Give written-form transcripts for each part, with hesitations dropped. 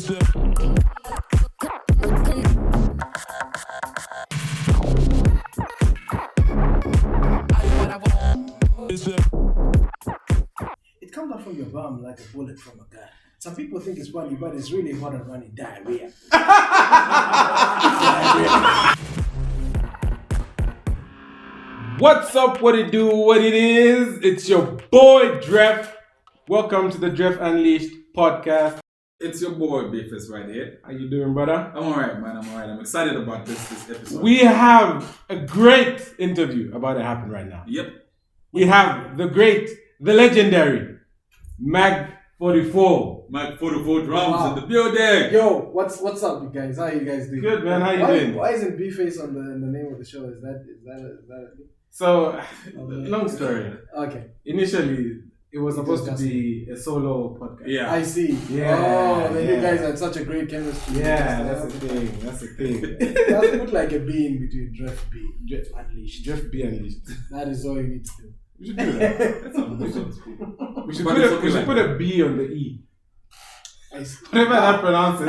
It comes out from your bum like a bullet from a gun. Some people think it's funny, but it's really hard to run in diarrhea. What's up, what it do, what it is? It's your boy Dref. Welcome to the Dref Unleashed podcast. It's your boy Beefus right here. How you doing, brother? I'm alright, man. I'm alright. I'm excited about this episode. We have a great interview about to happen right now. Yep. We have the great, the legendary Mag44. Mag44 drums in the building. Yo, what's up, you guys? How you guys doing? Good, man. How you doing? Why isn't B-Face on the name of the show? Is that a thing? So, long story. Okay. Initially, it was supposed to be a solo podcast. Yeah. I see. Yeah. Oh, then you guys had such a great chemistry. Yeah, that's the thing. That's the thing. That's put like a B in between Dref Unleashed. Dref Unleashed. That is all you need to do. We should do that. We should put a B on the E. Whatever that pronounces.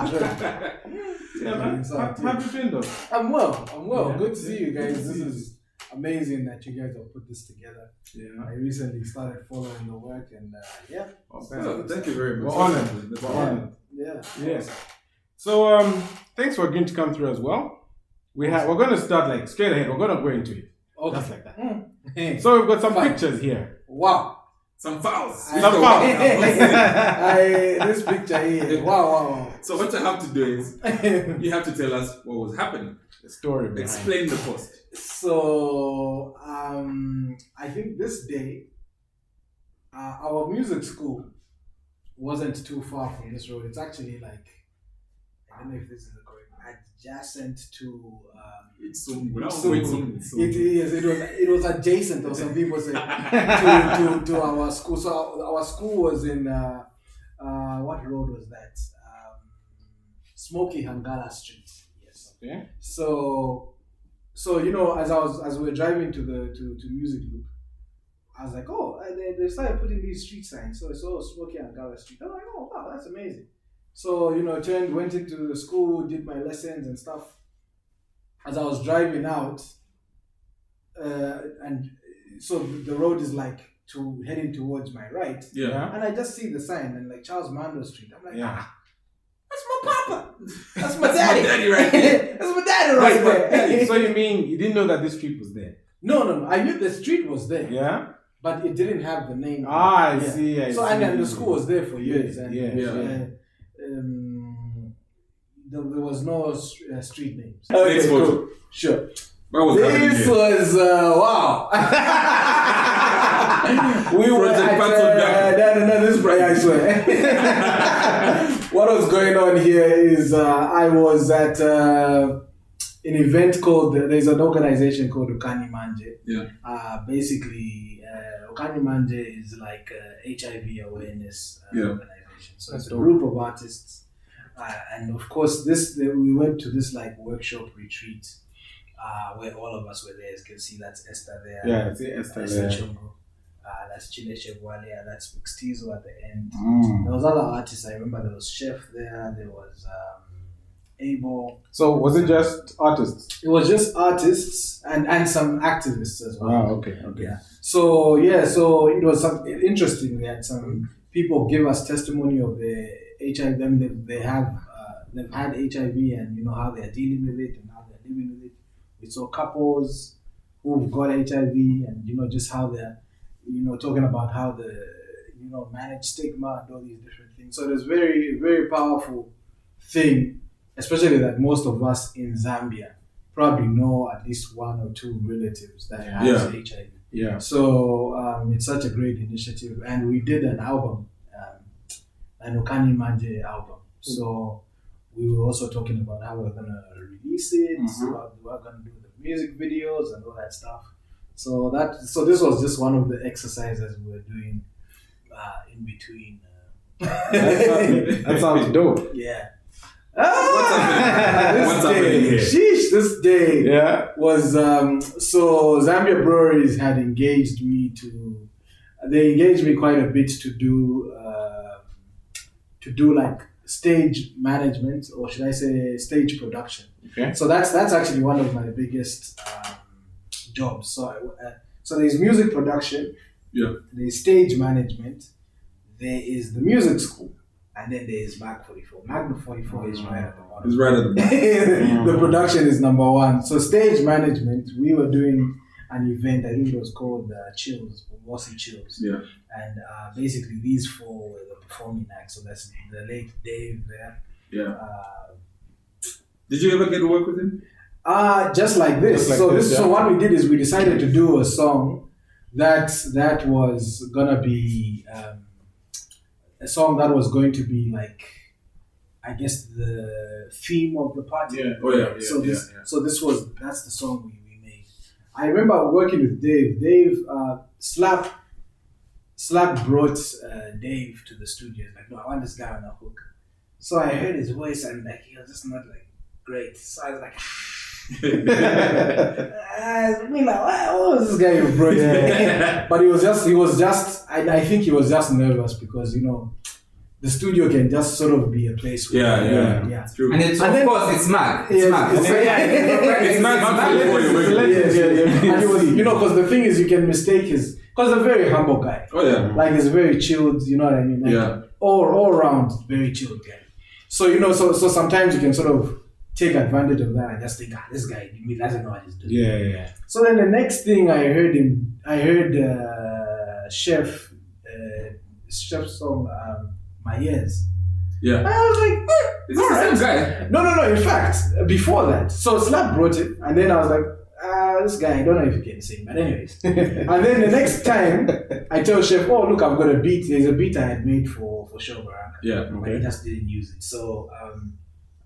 Dref. Yeah, man. How you been though? I'm well. Yeah. Good to see you guys. This is amazing that you guys have put this together. Yeah. I recently started following the work and yeah. Thank you very much. We're honored. Yeah. Yes. So thanks for agreeing to come through as well. We're gonna start like straight ahead. We're gonna go into it. Okay. Just like that. So we've got some pictures here. Wow. Some fouls. This picture here. Wow. So what you have to do is you have to tell us what was happening. The story behind. Explain the post. So I think this day our music school wasn't too far from this road. It's actually like, I don't know if this is the correct, adjacent to It's it was adjacent, or some people say, to our school. So our school was in what road was that? Smoky Hangala Street. Yes. Okay. So you know, as we were driving to Musicloop, I was like, oh, they started putting these street signs. So it's all Smoky Hangala Street. I'm like, oh wow, that's amazing. So you know, went into the school, did my lessons and stuff. As I was driving out, and so the road is like heading towards my right. Yeah. And I just see the sign and like Charles Mando Street. I'm like, Yeah. that's my papa. That's my daddy. My daddy right there. That's my daddy right there. So you mean you didn't know that this street was there? No. I knew the street was there. Yeah. But it didn't have the name. I see. And the school was there for years. And there was no street names. Next photo. Sure. What was happening This here? was wow. We were at no, this is I swear. What was going on here is I was at an event called, there's an organization called Ukani Manje. Yeah. Basically, Ukani Manje is like HIV awareness organization. So it's a group of artists. And of course, we went to this like workshop retreat where all of us were there. As you can see, that's Esther there. Yeah, it's Esther there. Chungo. That's Chile Chevwalia. That's Mixtizo at the end. Mm. There was other artists. I remember there was Chef there. There was Abel. So was it just artists? It was just artists and some activists as well. Wow. Okay. Yeah. So it was interesting. We had some people give us testimony of the HIV. They've had HIV and you know how they're dealing with it and how they're living with it. We saw couples who've got HIV and you know just how they're talking about how manage stigma and all these different things. So it was very, very powerful thing, especially that most of us in Zambia probably know at least one or two relatives that have HIV. Yeah. So it's such a great initiative, and we did an album, an Ukani Manje album. So we were also talking about how we're gonna release it, how we're gonna do the music videos and all that stuff. So this was just one of the exercises we were doing in between. That sounds dope. Yeah. What's happening here? This day was so Zambia Breweries had engaged me quite a bit to do to do like stage management, or should I say stage production. Okay. So that's actually one of my biggest jobs. So there's music production, there's stage management, there is the music school, and then there's Mag44. Mag44 is right at the bottom. It's right at the bottom. The production is number one. So stage management, we were doing an event, I think it was called Chills, Bossy Chills. Yeah. And basically these four were the performing acts. So that's the late Dave there. Yeah. Did you ever get to work with him? Just like this. So what we did is we decided to do a song that was gonna be a song that was going to be like, I guess, the theme of the party. Yeah. Oh yeah. That's the song we made. I remember working with Dave. Dave Slap brought Dave to the studio. Like, no, I want this guy on a hook. So I heard his voice and like he was just not like great. So I was like, what was this guy you brought? Yeah. But he was just. I think he was just nervous because the studio can just sort of be a place where yeah. It's true. And it's of course it's Mag. It's Mag. It's Mag. And he was, because the thing is, you can mistake because he's a very humble guy. Oh yeah. Like he's very chilled. You know what I mean? Like, all around very chilled guy. So so sometimes you can sort of take advantage of that and just think, this guy, he doesn't know what he's doing. Yeah. So then the next thing I heard Chef's song, My Ears. Yeah. I was like, is this the same guy? No. In fact, before that, so Slap brought it, and then I was like, this guy, I don't know if he can sing, but anyways. And then the next time, I tell Chef, oh look, I've got a beat. There's a beat I had made for Show Baraka. Yeah. But he just didn't use it. So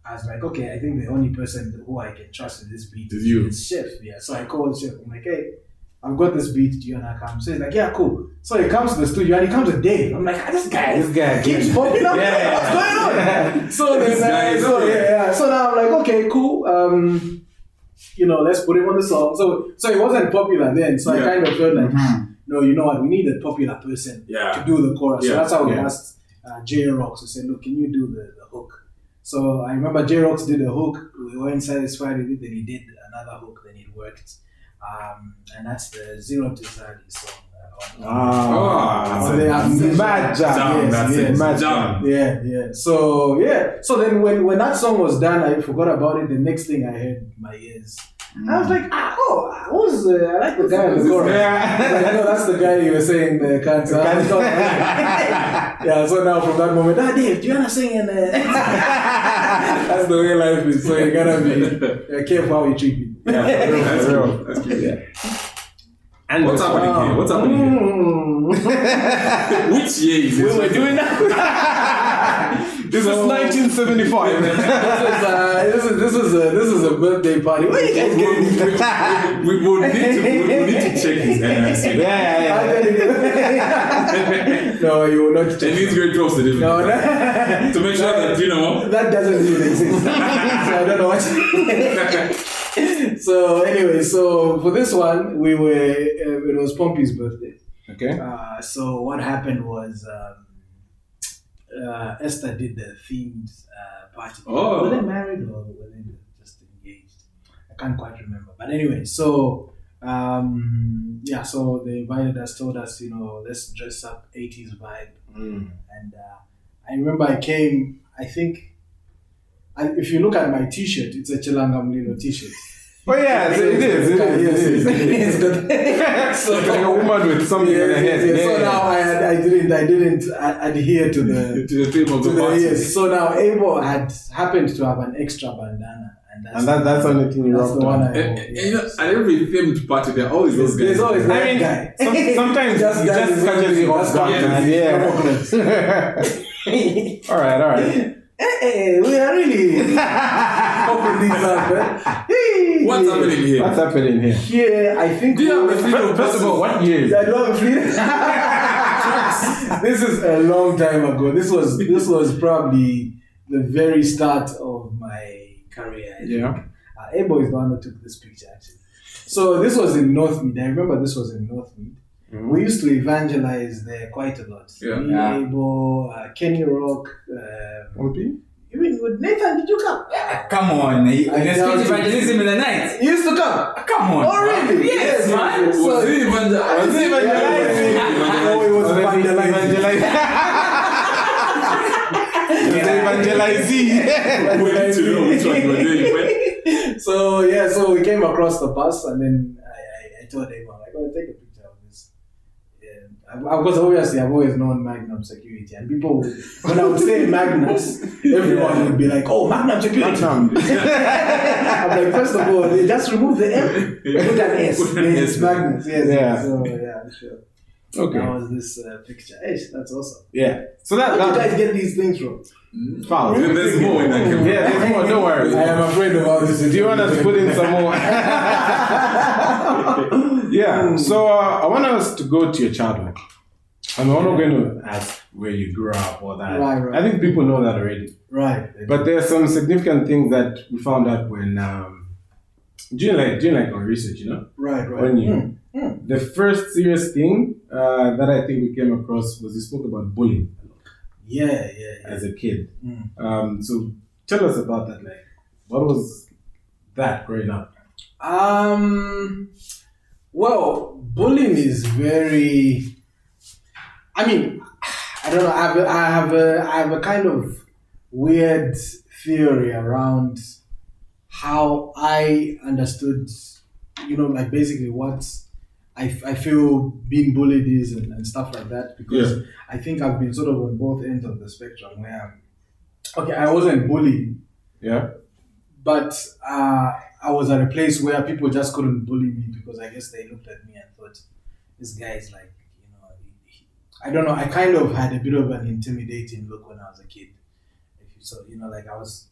I was like, okay, I think the only person who I can trust with this beat is you. Is Chef. Yeah. So I called Chef. I'm like, hey, I've got this beat. Do you wanna come? So he's like, yeah, cool. So he comes to the studio and he comes with Dave. I'm like, this guy keeps popping up. What's going on? So then, So now I'm like, okay, cool. Let's put him on the song. So he wasn't popular then. So I kind of felt like, no, you know what? We need a popular person to do the chorus. So that's how we asked J-Rox to say, look, can you do the hook? So I remember J-Rox did a hook. We weren't satisfied with it. Then he did another hook. Then it worked. And that's the Zero to Zari song. Mad jam. Mad jam. Yeah. So then when that song was done, I forgot about it. The next thing I heard, My Ears. I was like, I like the guy in the chorus. Like, no, that's the guy you were saying the cancer. Yeah, so now from that moment, Dave, do you want to sing in there? That's the way life is. So you gotta be careful how you treat people. Yeah, that's real. That's cute. Yeah. And what's happening here? Which year is it? We were doing that. This is 1975. This is a birthday party. What are you guys getting? We need to check his NIC. No, you will not check. It needs very close to it. No, to make sure that that doesn't even exist. So I don't know what. So anyway, so for this one, it was Pompey's birthday. Okay. So what happened was Esther did the themed party. Oh. Were they married or were they just engaged? I can't quite remember. But anyway, so so they invited us, told us, let's dress up 80s vibe. And I remember I came, I think, if you look at my t-shirt, it's a Chilangamlilo t-shirt. Oh yeah, it is. So like a woman with something in her head. So now I didn't adhere to the theme of the party. Yes. So now Abel had happened to have an extra bandana, and that's the only thing you rocked the one on. At every themed party, there are always those guys. There's always that guy. Sometimes just casually off guard. Yeah. All right. Hey, we are really open these up. What's happening here? What's happening here? Here, I think. Do you have a fleet? First of all, what year? I do have a fleet. This is a long time ago. This was probably the very start of my career. Yeah. Abo is the one that took this picture actually. So this was in Northmead. I remember this was in Northmead. we used to evangelize there quite a lot. Yeah. Me, Abel, Kenny Rock. Even with Nathan, did you come? Come on, you speak evangelism in the night. He used to come. Come on. Oh, really? Yes, man. Was he evangelizing? Oh, he was evangelizing. We need to know which one you were doing. So we came across the bus, and then I told him, like, oh, take a picture of this. Because obviously I've always known Magnum security, and people, when I would say Magnus, everyone would be like, oh, Magnum security. I'm like, first of all, they just remove the M, put an S. It's Magnus. Yes. Yeah. So yeah, sure. Okay. That was this picture. Hey, that's awesome. Yeah. So Where do you guys get these things from? Foul. There's more in that camera. Yeah, there's more. Don't worry. I am afraid of all this. Do you want us to put in some more? Yeah. So I want us to go to your childhood. I'm not going to ask where you grew up or that. Right. I think people know that already. Right. But there's some significant things that we found out when doing our research, you know? Right. When you the first serious thing that I think we came across was you spoke about bullying Yeah. as a kid. So tell us about that. Like, what was that growing up? Well, bullying is very. I mean, I don't know. I have a kind of weird theory around how I understood, like basically what I feel being bullied is and stuff like that, because I think I've been sort of on both ends of the spectrum where, okay, I wasn't bullied, but I was at a place where people just couldn't bully me because I guess they looked at me and thought, this guy is like, I don't know, I kind of had a bit of an intimidating look when I was a kid. So, like I was,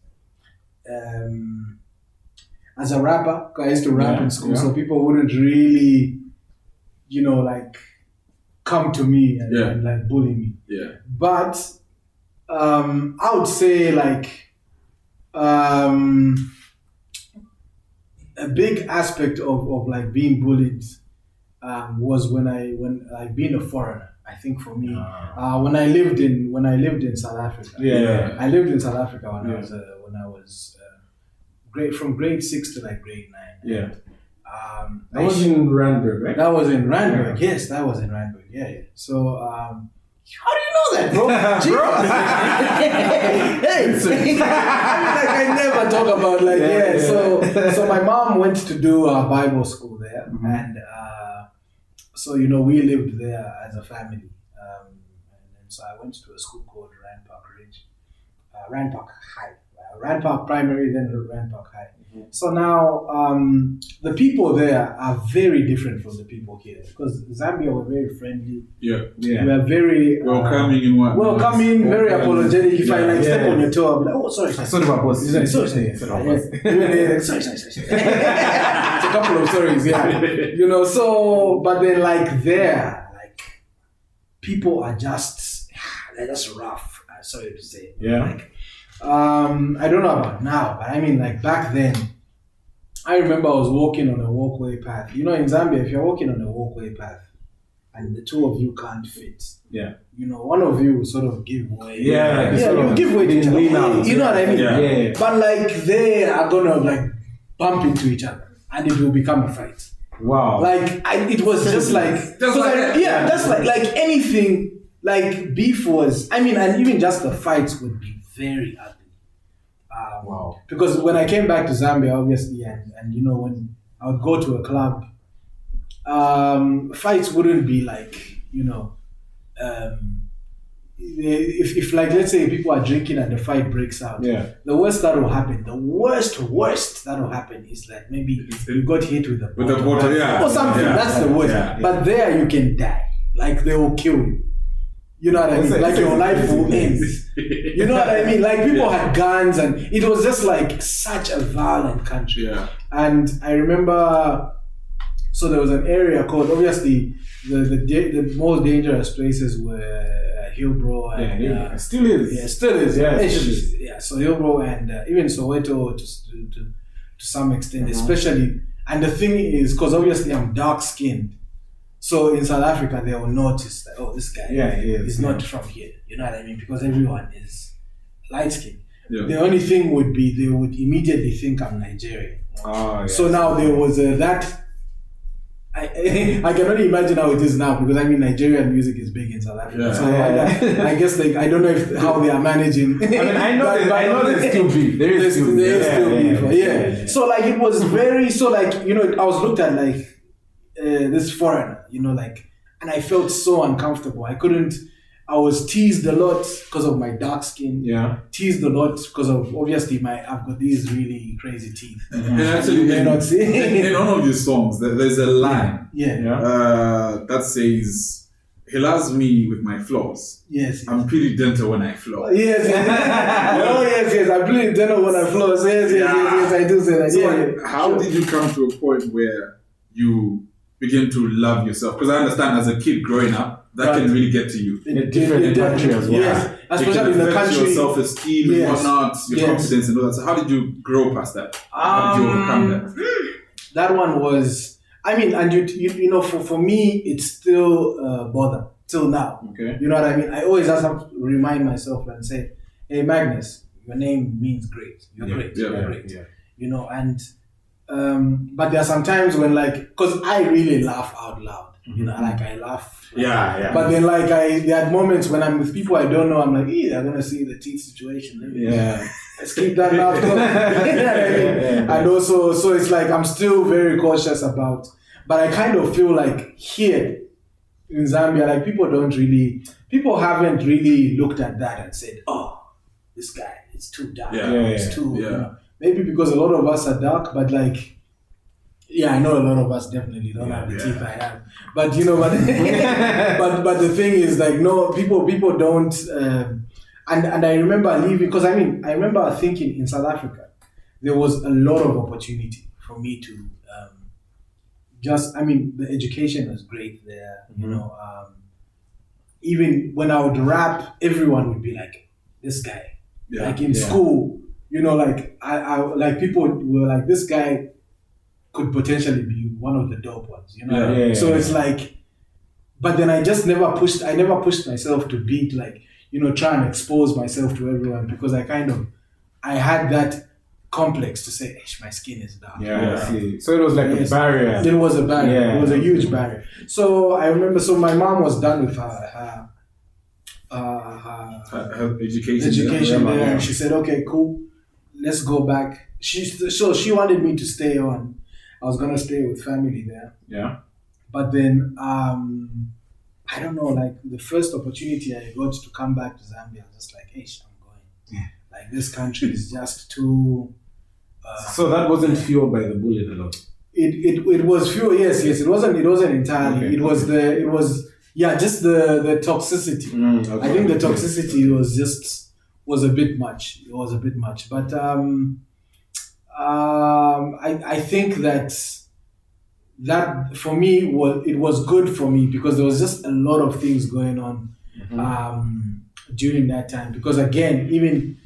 as a rapper, I used to rap in school, so people wouldn't really, like come to me and like bully me. Yeah. But I would say like a big aspect of like being bullied was when like being a foreigner. I think for me, when I lived in South Africa. I lived in South Africa when I was from grade 6 to like grade 9. That was in Randburg, right? That was in Randburg. Yes, that was in Randburg. Yeah. So, how do you know that, bro? I never talk about like So my mom went to do Bible school there, and so we lived there as a family, and so I went to a school called Randpark High, Randpark Primary, then Randpark High. So now the people there are very different from the people here, because Zambia were very friendly. We are very welcoming in one. Welcoming, very apologetic. If I like step on your toe, I'll be like, oh, sorry. Sorry about boss. Sorry. Sorry. It's a couple of stories, So, but then like there, like people are they're just rough. Sorry to say. Like, I don't know about now, but I mean, like back then, I remember I was walking on a walkway path. In Zambia, if you're walking on a walkway path and the two of you can't fit, one of you sort of give way. You give way to each other. You know what I mean? But like they are gonna like bump into each other and it will become a fight. Wow. Like it was just like that's like anything. Like beef was, and even just the fights would be very ugly. Wow. Because when I came back to Zambia, obviously, and when I would go to a club, fights wouldn't be like, if like, let's say people are drinking and the fight breaks out, the worst that will happen, the worst that will happen is like maybe you got hit with a bottle, or something. That's the worst. But there you can die. Like they will kill you. You know what I mean? Like your life will end. You know what I mean? Like people had guns and it was just like such a violent country. And I remember, so there was an area called, obviously, the most dangerous places were Hillbrow and still is. Yeah, still is. Yeah, so Hillbrow and even Soweto to some extent, especially. And the thing is, because obviously I'm dark skinned. So in South Africa, they will notice that, oh, this guy is not from here. You know what I mean? Because everyone is light skinned. Yeah. The only thing would be they would immediately think I'm Nigerian. Oh, So now there was that. I can only imagine how it is now because Nigerian music is big in South Africa. Yeah. So I guess I don't know how they are managing. I know there's still beef. There is still beef. Yeah. So it was very I was looked at like this foreigner, and I felt so uncomfortable. I was teased a lot because of my dark skin. Yeah. Teased a lot because of obviously I've got these really crazy teeth. And actually, You may not see. in one of your songs, there's a line that says, "He loves me with my flaws. Yes. I'm pretty dental when I flaw." Yes. Oh yes. I play dental when I floss. Yes. I do say that. So how did you come to a point where you begin to love yourself? Because I understand as a kid growing up, that can really get to you. In a different country as well. Yes, especially in the country. Your self-esteem and whatnot, your confidence and all that. So how did you grow past that? How did you overcome that? That one was, and you for me, it's still bother till now. Okay. You know what I mean? I always have to remind myself and say, hey, Magnus, your name means great. You're great. You're great. Yeah. But there are some times when because I really laugh out loud. I laugh. Yeah. But then there are moments when I'm with people I don't know, I'm like, they're gonna see the teeth situation. Let's keep that laugh going. And also, so it's I'm still very cautious about, but I kind of feel like here in Zambia, people haven't really looked at that and said, oh, this guy is too dark. It's too, maybe because a lot of us are dark, but I know a lot of us definitely don't have the teeth I have. But but the thing is no, people don't. And I remember leaving because I remember thinking in South Africa there was a lot of opportunity for me to the education was great there. Even when I would rap, everyone would be like, this guy. In school, I people were like, this guy could potentially be one of the dope ones, So it's but then I just never pushed myself to be try and expose myself to everyone because I had that complex to say, my skin is dark. So it was a barrier. It was a barrier. It was a huge barrier. So I remember, my mom was done with her education there, and she said, okay, cool, let's go back. She wanted me to stay on. I was gonna stay with family there. Yeah. But then I don't know, the first opportunity I got to come back to Zambia, I was just I'm going. Yeah. This country is just too. So that wasn't fueled by the bullet a lot. It was fueled. Yes. It wasn't entirely. Okay. It was just the toxicity. I think the toxicity was a bit much. It was a bit much, but I think that for me it was good for me because there was just a lot of things going on during that time. Because again, even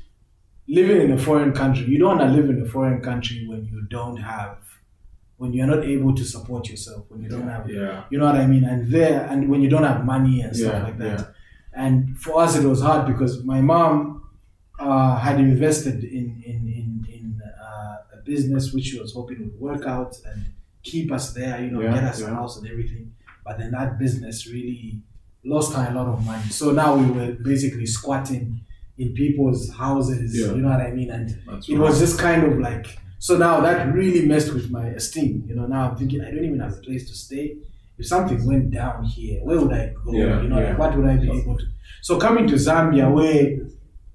living in a foreign country, you don't want to live in a foreign country when you're not able to support yourself, when you don't have, you know what I mean, and when you don't have money and stuff like that. Yeah. And for us, it was hard because my mom had invested in a business which she was hoping would work out and keep us there, get us a house and everything. But then that business really lost her a lot of money. So now we were basically squatting in people's houses, you know what I mean? And it was just kind of so now that really messed with my esteem. Now I'm thinking, I don't even have a place to stay. If something went down here, where would I go? What would I be able to? So coming to Zambia where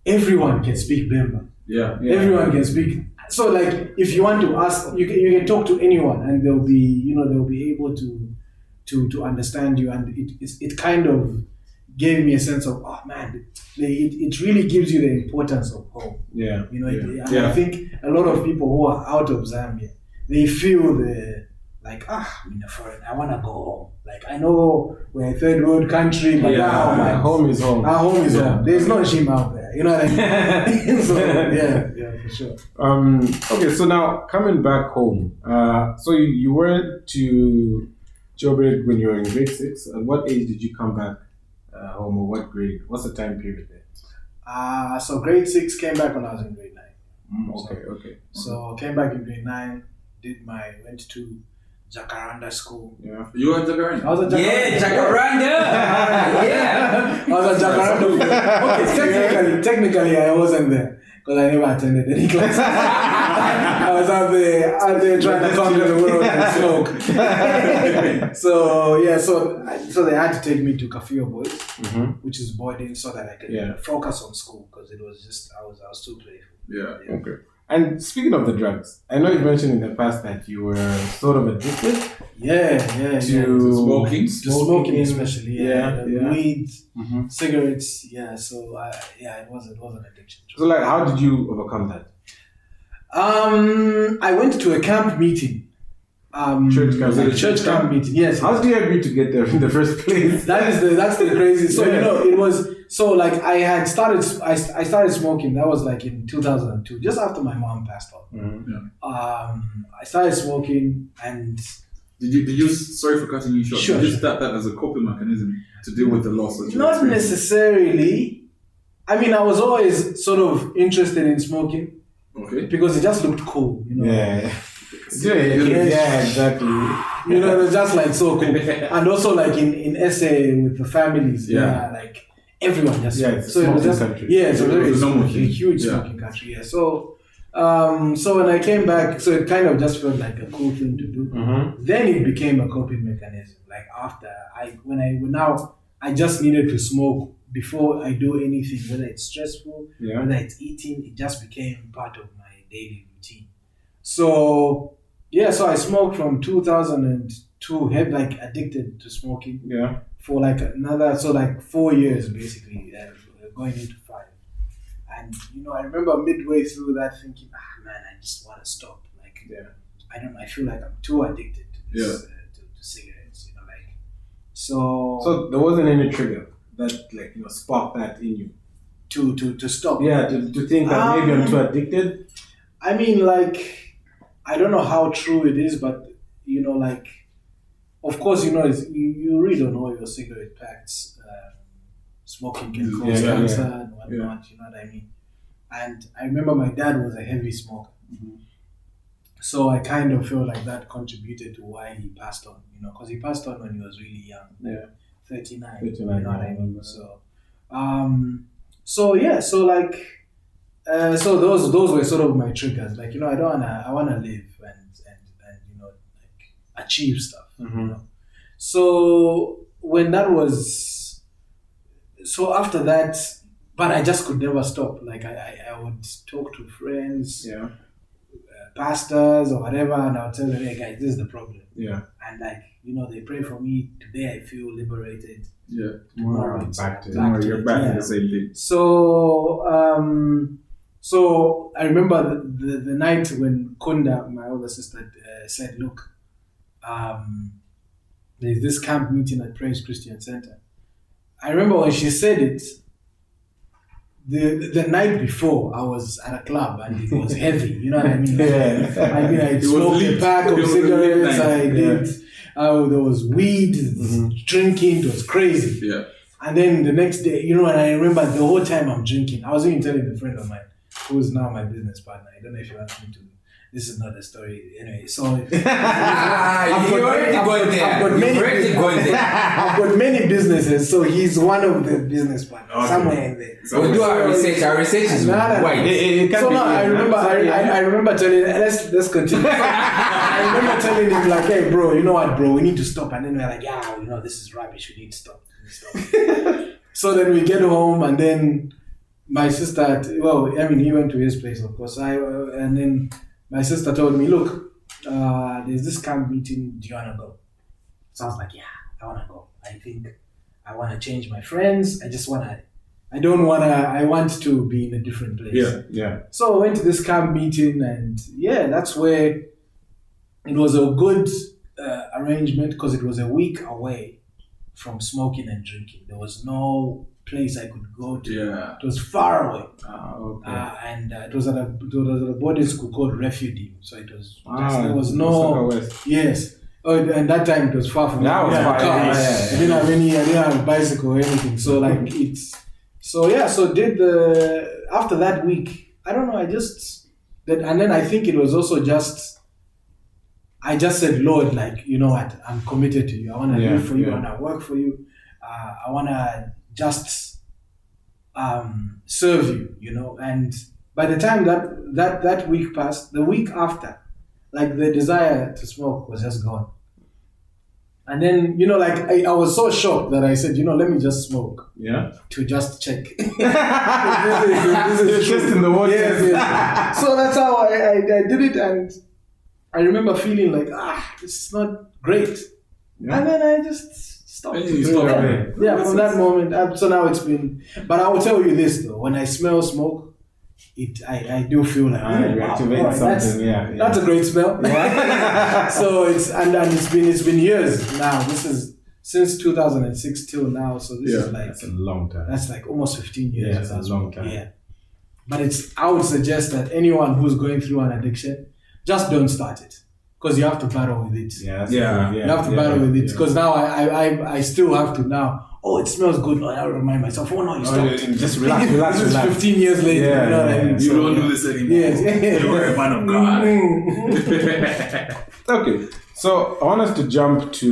everyone can speak Bemba. Everyone can speak. So if you want to ask, you can talk to anyone and they'll be able to understand you. And it kind of gave me a sense of, oh man, it really gives you the importance of home. I think a lot of people who are out of Zambia, they feel I'm in a foreign, I want to go home. I know we're a third world country, but my home is home. Our home is home. There's no gym out there. You know what I mean? So for sure. Okay, so now coming back home, so you went to jailbreak when you were in grade 6. At what age did you come back home, or what grade? What's the time period there? So grade 6 came back when I was in grade 9. Okay. So came back in grade 9, went to Jacaranda school. You were at Jacaranda? I was at Jacaranda. Yeah, Jacaranda. Yeah. I was at Jacaranda. Okay, technically I wasn't there because I never attended any classes. I was out there trying to conquer the world and smoke. So they had to take me to Kafio Boys, which is boarding, so that I could focus on school because it was just I was too playful. Yeah. Okay. And speaking of the drugs, I know you've mentioned in the past that you were sort of addicted. To smoking. To smoking especially. Weed, cigarettes. So it was an addiction. So like, how did you overcome that? I went to a camp meeting. Church camp meeting. Yes. How did you agree to get there in the first place? That's the crazy. So it was. So like I started smoking. That was like in 2002, just after my mom passed on. I started smoking, and did you sorry for cutting you short? Sure. Did you start that as a coping mechanism to deal with the loss? Not necessarily. I mean, I was always sort of interested in smoking. Okay. Because it just looked cool, Yeah, exactly. It was just like so cool. And also like in SA with the families, like everyone just so it was just country. So it was a huge smoking country. So when I came back, so it kind of just felt like a cool thing to do. Then it became a coping mechanism. Like after I just needed to smoke before I do anything, whether it's stressful, whether it's eating, it just became part of my daily routine. So I smoked from 2002, had like addicted to smoking for like another, 4 years basically, going into 5. And I remember midway through that thinking, man, I just want to stop. Like, I don't know, I feel like I'm too addicted to this, to cigarettes, like. So there wasn't any trigger that sparked that in you to stop. To think that maybe I'm too addicted. I mean, like, I don't know how true it is, but like, of course, you read on all your cigarette packs, smoking can cause cancer and whatnot. You know what I mean? And I remember my dad was a heavy smoker, so I kind of feel like that contributed to why he passed on. Because he passed on when he was really young. 39, you know what I mean? So those were sort of my triggers. Like, I wanna live and like achieve stuff. So when that was, so after that, but I just could never stop. Like I would talk to friends, pastors or whatever, and I would tell them, hey guys, this is the problem. And like, they pray for me. Today I feel liberated. Tomorrow it's back to the same thing. So I remember the night when Kunda, my older sister, said, look, there's this camp meeting at Praise Christian Center. I remember when she said it, the night before, I was at a club and it was heavy. You know what I mean? I smoked a pack of cigarettes. I did. There was weed, drinking. It was crazy. And then the next day, and I remember the whole time I'm drinking. I was even telling a friend of mine, who is now my business partner. I don't know if you want me to. This is not a story. Anyway, so I've got many businesses, so he's one of the business partners somewhere in there. We'll do our research. Our research is white. I remember telling. Let's continue. I remember telling him like, hey, bro, you know what, bro? We need to stop. And then we're like, this is rubbish. We need to stop. So then we get home, and then my sister. He went to his place, of course. And then my sister told me, look, there's this camp meeting. Do you want to go? So I was like, yeah, I want to go. I think I want to change my friends. I want to be in a different place. So I went to this camp meeting, and that's where it was a good arrangement because it was a week away from smoking and drinking. There was no place I could go to. It was far away. And it was at a boarding school called Dref Unleashed. So it was there was no Oh, and that time it was far from Now me. it's far, Car. yeah. I didn't have any. I didn't have a bicycle or anything. So like it's. So yeah. So did the after that week. I don't know. I just that, and then I think it was also just. I just said, Lord, like you know what? I'm committed to you. I want to live for you. I want to work for you. I want to just serve you. You know. And by the time that week passed, the week after, like the desire to smoke was just gone. And then, you know, like I was so shocked that I said, you know, let me just smoke. Yeah. To just check. This is just in the water. Yes. So that's how I did it, and I remember feeling like, this is not great. Yeah. And then I just stopped. Yeah, from that moment. So now it's been, but I will tell you this though, when I smell smoke, I do feel like activate something. That's a great smell. Yeah. So it's been years now. This is since 2006 till now. So this is like that's a long time. That's like almost 15 years. Yeah, that's a long time. Yeah. But I would suggest that anyone who's going through an addiction, just don't start it. Because you have to battle with it. You have to battle with it. Because now I still have to now. Oh, it smells good. I remind myself. Oh no, you stopped. Just relax. This is 15 years later. Yeah, you know what I mean? You don't do this anymore. Yes. You're a man of God. Okay, so I want us to jump to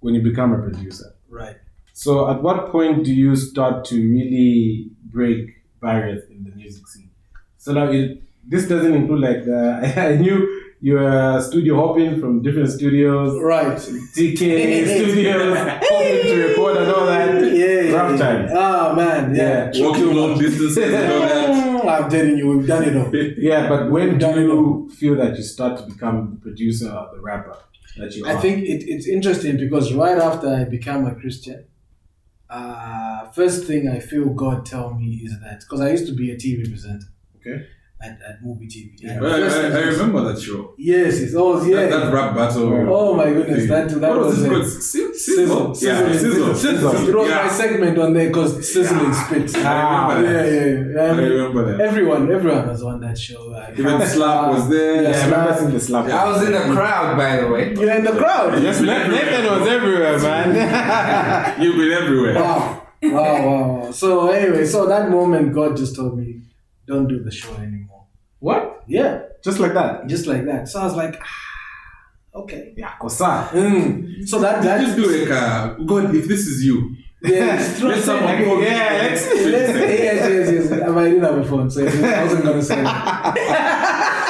when you become a producer. Right. So at what point do you start to really break barriers in the music scene? So now this doesn't include like I knew you were studio hopping from different studios, right? TK studios, hoping to record and all that. Rough time. Oh man, walking long distances and all that. I'm telling you, we've done it all. Yeah, but when do you feel that you start to become the producer or the rapper that you are? I think it's interesting because right after I became a Christian, first thing I feel God tell me is that because I used to be a TV presenter. Okay. At movie TV. Yeah. I remember that show. Yes, it's all that rap battle. Oh my goodness, that was it. Sizzle. It was my segment on there because Sizzling Spits. I remember that. I remember that. Everyone was on that show. Even Slap was there. I remember seeing the Slap. I was in the crowd, by the way. You're in the crowd. Yes, Nathan was everywhere, man. You've been everywhere. Wow. So anyway, so that moment, God just told me, don't do the show anymore. What? Yeah. Just like that? Just like that. So I was like, okay. Yeah, kosa. So that just do like, God, if this is you. Yes. Let someone go. Yes. I didn't have a phone, so I wasn't going to say that.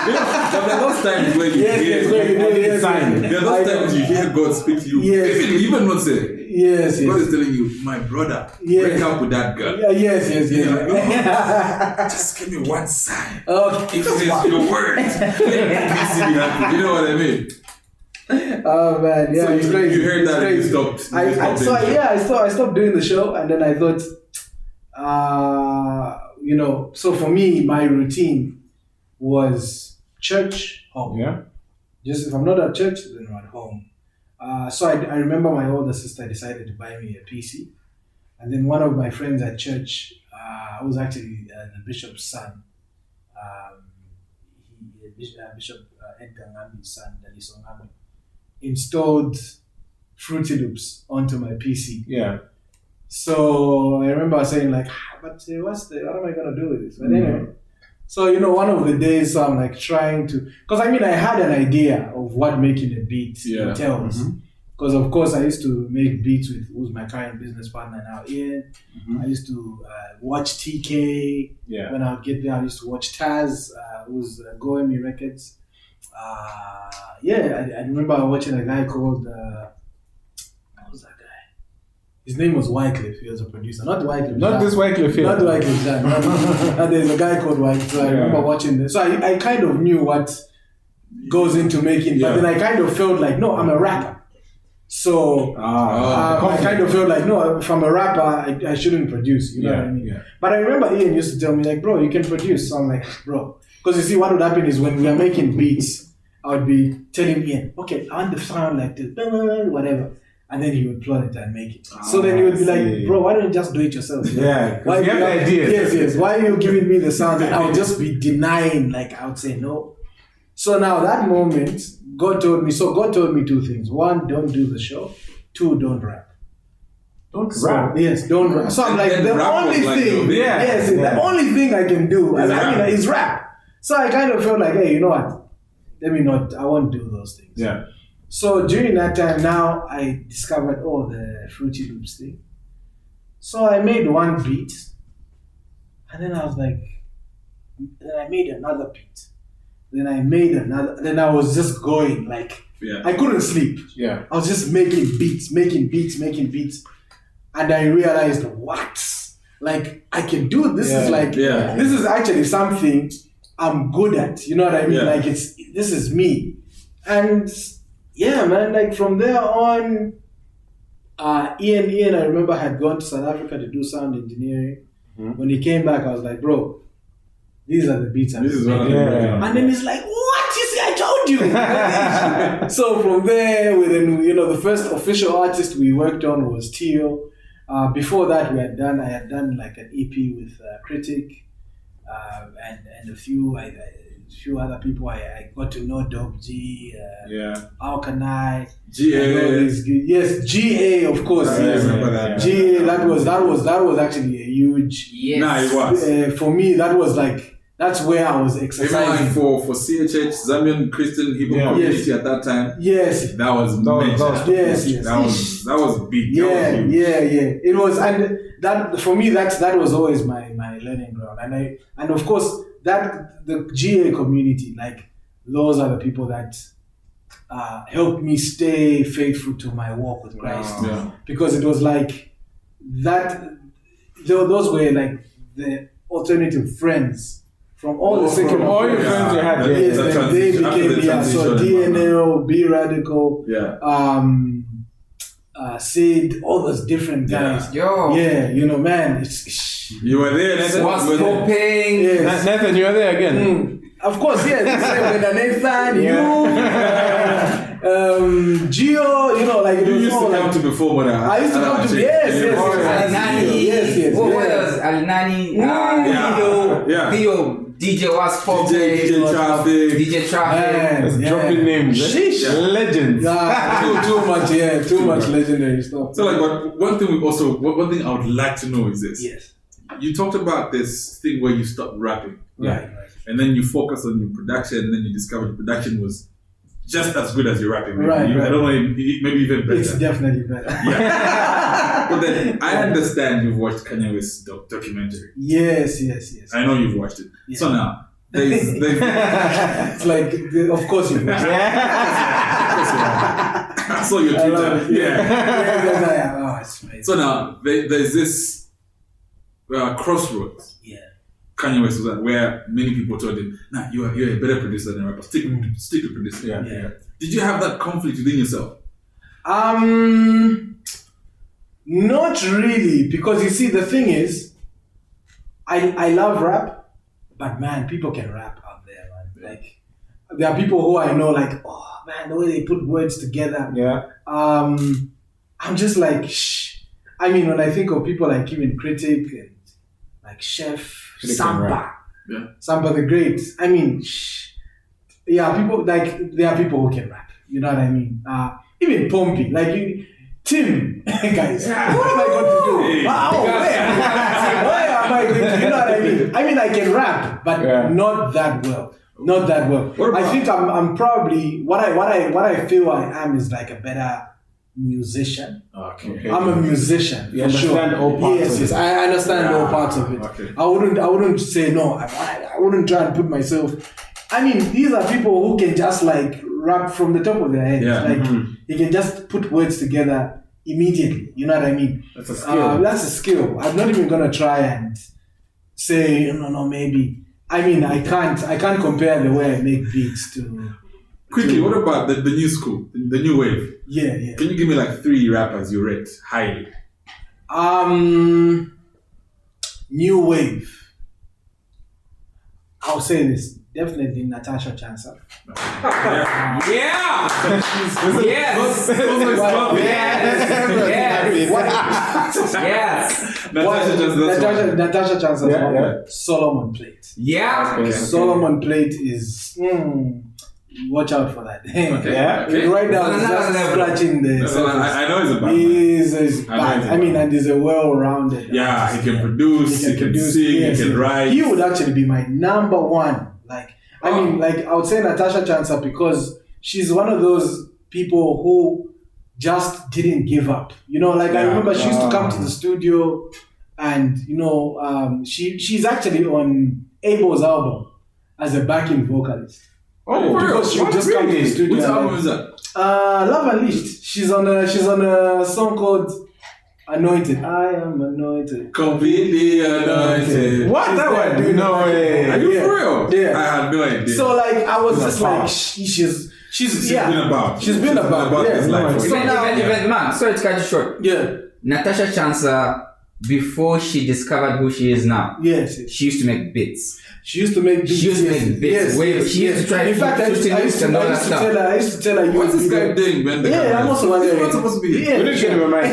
There are those times where you hear there are those times you hear God speak to you. Yes. Even not say. Yes. God is telling you, my brother, break up with that girl. Yes. Just give me one sign. Okay. If it's your word, you know what I mean? Oh man, yeah, so it's crazy. You heard that and you stopped. I stopped doing the show, and then I thought, so for me, my routine was church, home. Yeah. Just if I'm not at church, then I'm at home. So I remember my older sister decided to buy me a PC, and then one of my friends at church, I was actually the bishop's son. Bishop Edgar Ngambi's son, Daliso Ngambi, installed Fruity Loops onto my PC. Yeah. So I remember saying like, but what am I gonna do with this? But anyway, so one of the days, so I'm like trying to, because I had an idea of what making a beat entails. Because of course I used to make beats with who's my current business partner now, Ian. I used to watch TK. Yeah. When I would get there, I used to watch Taz, who's Go Me Records. I remember watching a guy called what was that guy? His name was Wycliffe. He was a producer, not Wycliffe. Not this Wycliffe here. Not Wycliffe. There's a guy called Wycliffe. So I remember watching this. So I kind of knew what goes into making, but then I kind of felt like, no, I'm a rapper. So I kind of felt like, no, if I'm a rapper, I shouldn't produce. You know what I mean? Yeah. But I remember Ian used to tell me like, bro, you can produce. So I'm like, bro, because you see, what would happen is when we are making beats, I would be telling Ian, okay, I want the sound like this, whatever, and then he would plot it and make it. So then he would be like, bro, why don't you just do it yourself? Yeah, why you have the idea. Yes. Why are you giving me the sound? And I would just be denying, like I would say no. So now that moment, God told me two things. One, don't do the show. Two, don't rap. Don't So, rap. yes, don't rap. So I'm like, And the rap only was like thing, the- the only thing I can do is rap. So I kind of felt like, hey, you know what? I won't do those things. Yeah. So during that time, now I discovered the Fruity Loops thing. So I made one beat, and then I was like, then I made another beat. Then I made another. Then I was just going like, I couldn't sleep. Yeah. I was just making beats, and I realized what? Like I can do this. This is actually something I'm good at. You know what I mean? Yeah. Like this is me, and yeah, man. Like from there on, Ian, I remember had gone to South Africa to do sound engineering. Mm-hmm. When he came back, I was like, bro, these are the beats I'm making. Yeah. And then he's like, what? You see, I told you. So from there, the first official artist we worked on was Tio. Before that, I had done like an EP with Critic and a few other people. I got to know Dope G. How can I? GA. Yes, GA, of course. I Yes. remember that. GA. That was actually a huge. Yes. Nah, it was. For me, that was like. That's where I was Even exercising. like for CHH, Zambian Christian hip hop community at that time. Yes. That was major. Yes. That was big. Yeah. It was, and that for me, that was always my learning ground, and of course that the GA community, like those are the people that helped me stay faithful to my walk with Christ, because it was like that. Those were like the alternative friends. From all the secular all your friends you had, yes, then they became so DNL, B Radical, Sid, all those different guys. Man, it's you were there. What's popping? yes. Nathan, you were there again. Of course, yes. With Nathan, Gio, like it You was used all to come like, to before, but I used to come to yes. What was Al-Nani? Theo, DJ was popping. DJ Traffic. Dropping names. Legends. Too much legendary stuff. So, like, but one thing I would like to know is this. Yes. You talked about this thing where you stopped rapping. Right. And then you focus on your production, and then you discovered your production was just as good as your rapping. Maybe. Right. I don't know, maybe even better. It's definitely better. Yeah. But then I understand you've watched Kanye West's documentary. Yes. I know you've watched it. Yeah. So now, there's it's like, of course you watch it. I saw your I love Twitter. it. Yeah. Oh, it's amazing. So now, there's this crossroads. Yeah. Kanye West was at, where many people told him, "Nah, you're a better producer than a rapper. Stick to producing." Yeah. Did you have that conflict within yourself? Not really, because you see, the thing is, I love rap, but man, people can rap out there, man. Like, there are people who I know, like, oh man, the way they put words together. Yeah. I'm just like, shh. I mean, when I think of people like even Critic and like Chef, Sampa, Sampa the Great. I mean, people like there are people who can rap. You know what I mean? Even Pompey, like Tim, guys. What am I going to do? Where am I going to? You know what I mean? I mean, I can rap, but not that well. Not that well. I think I'm probably what I feel I am is like a better musician. Okay. I'm a musician. You understand all parts of it. Yes, I understand all parts of it. Okay. I wouldn't say no. I wouldn't try and put myself. I mean, these are people who can just like rap from the top of their head. Yeah. Like they can just put words together immediately. You know what I mean? That's a skill. That's a skill. I'm not even gonna try and say no maybe. I mean, I can't compare the way I make beats to. Quickly, what about the new school, the new wave? Yeah. Can you give me like 3 rappers you rate highly? New wave. I'll say this. Definitely Natasha Chansa. Yeah. Yes. Natasha Chansa's Solomon Plate. Yeah. Solomon Plate is watch out for that. Okay. Yeah. Okay. Right now, he's just scratching the surface. I know he's a bad man. He's bad. I mean, and he's a well-rounded. Yeah, artist. he can produce, he can sing, yes, he can write. He would actually be my number one. Like, I mean, like I would say Natasha Chansa because she's one of those people who just didn't give up. You know, like I remember she used to come to the studio, and you know, she's actually on Abel's album as a backing vocalist. Oh, because she would just come to the studio. Which album is that? Love Unleashed. She's on a song called Anointed. I am anointed. Completely anointed. What? That one? dude. No way. Are you for real? Yeah. I had no idea. So like I was just about. like she's been about. She's been about. Yeah. this life. So now, Even man, sorry to cut you short. yeah. Natasha Chansa, before she discovered who she is now, Yes. she used to make beats. She used to make beats. She used to make beats. She used to try In fact, I used to tell her. What's this guy doing when the camera I'm is- also wondering. He's not supposed to be here. Yeah. We didn't get him in mind.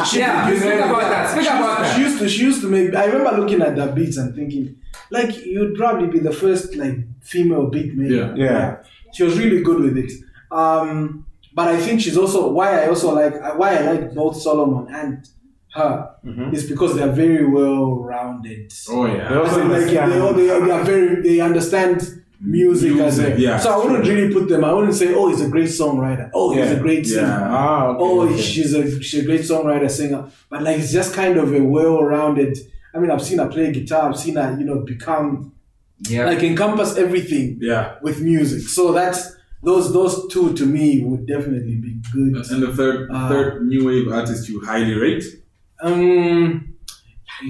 Speak about that. She used to make. I remember looking at the beats and thinking, like, you'd probably be the first like female beat maker. Yeah. She was really good with it. But I think she's also why I like both Solomon and her is because they're very well rounded. Oh They yeah. also They understand music as a. Yeah, so I wouldn't really put them. I wouldn't say, oh, he's a great songwriter. Oh, he's a great singer. Yeah. Okay. She's a great songwriter, singer. But like it's just kind of a well-rounded. I mean, I've seen her play guitar. I've seen her, become like encompass everything Yeah. with music. So that's those two to me would definitely be good. And the third new wave artist you highly rate? I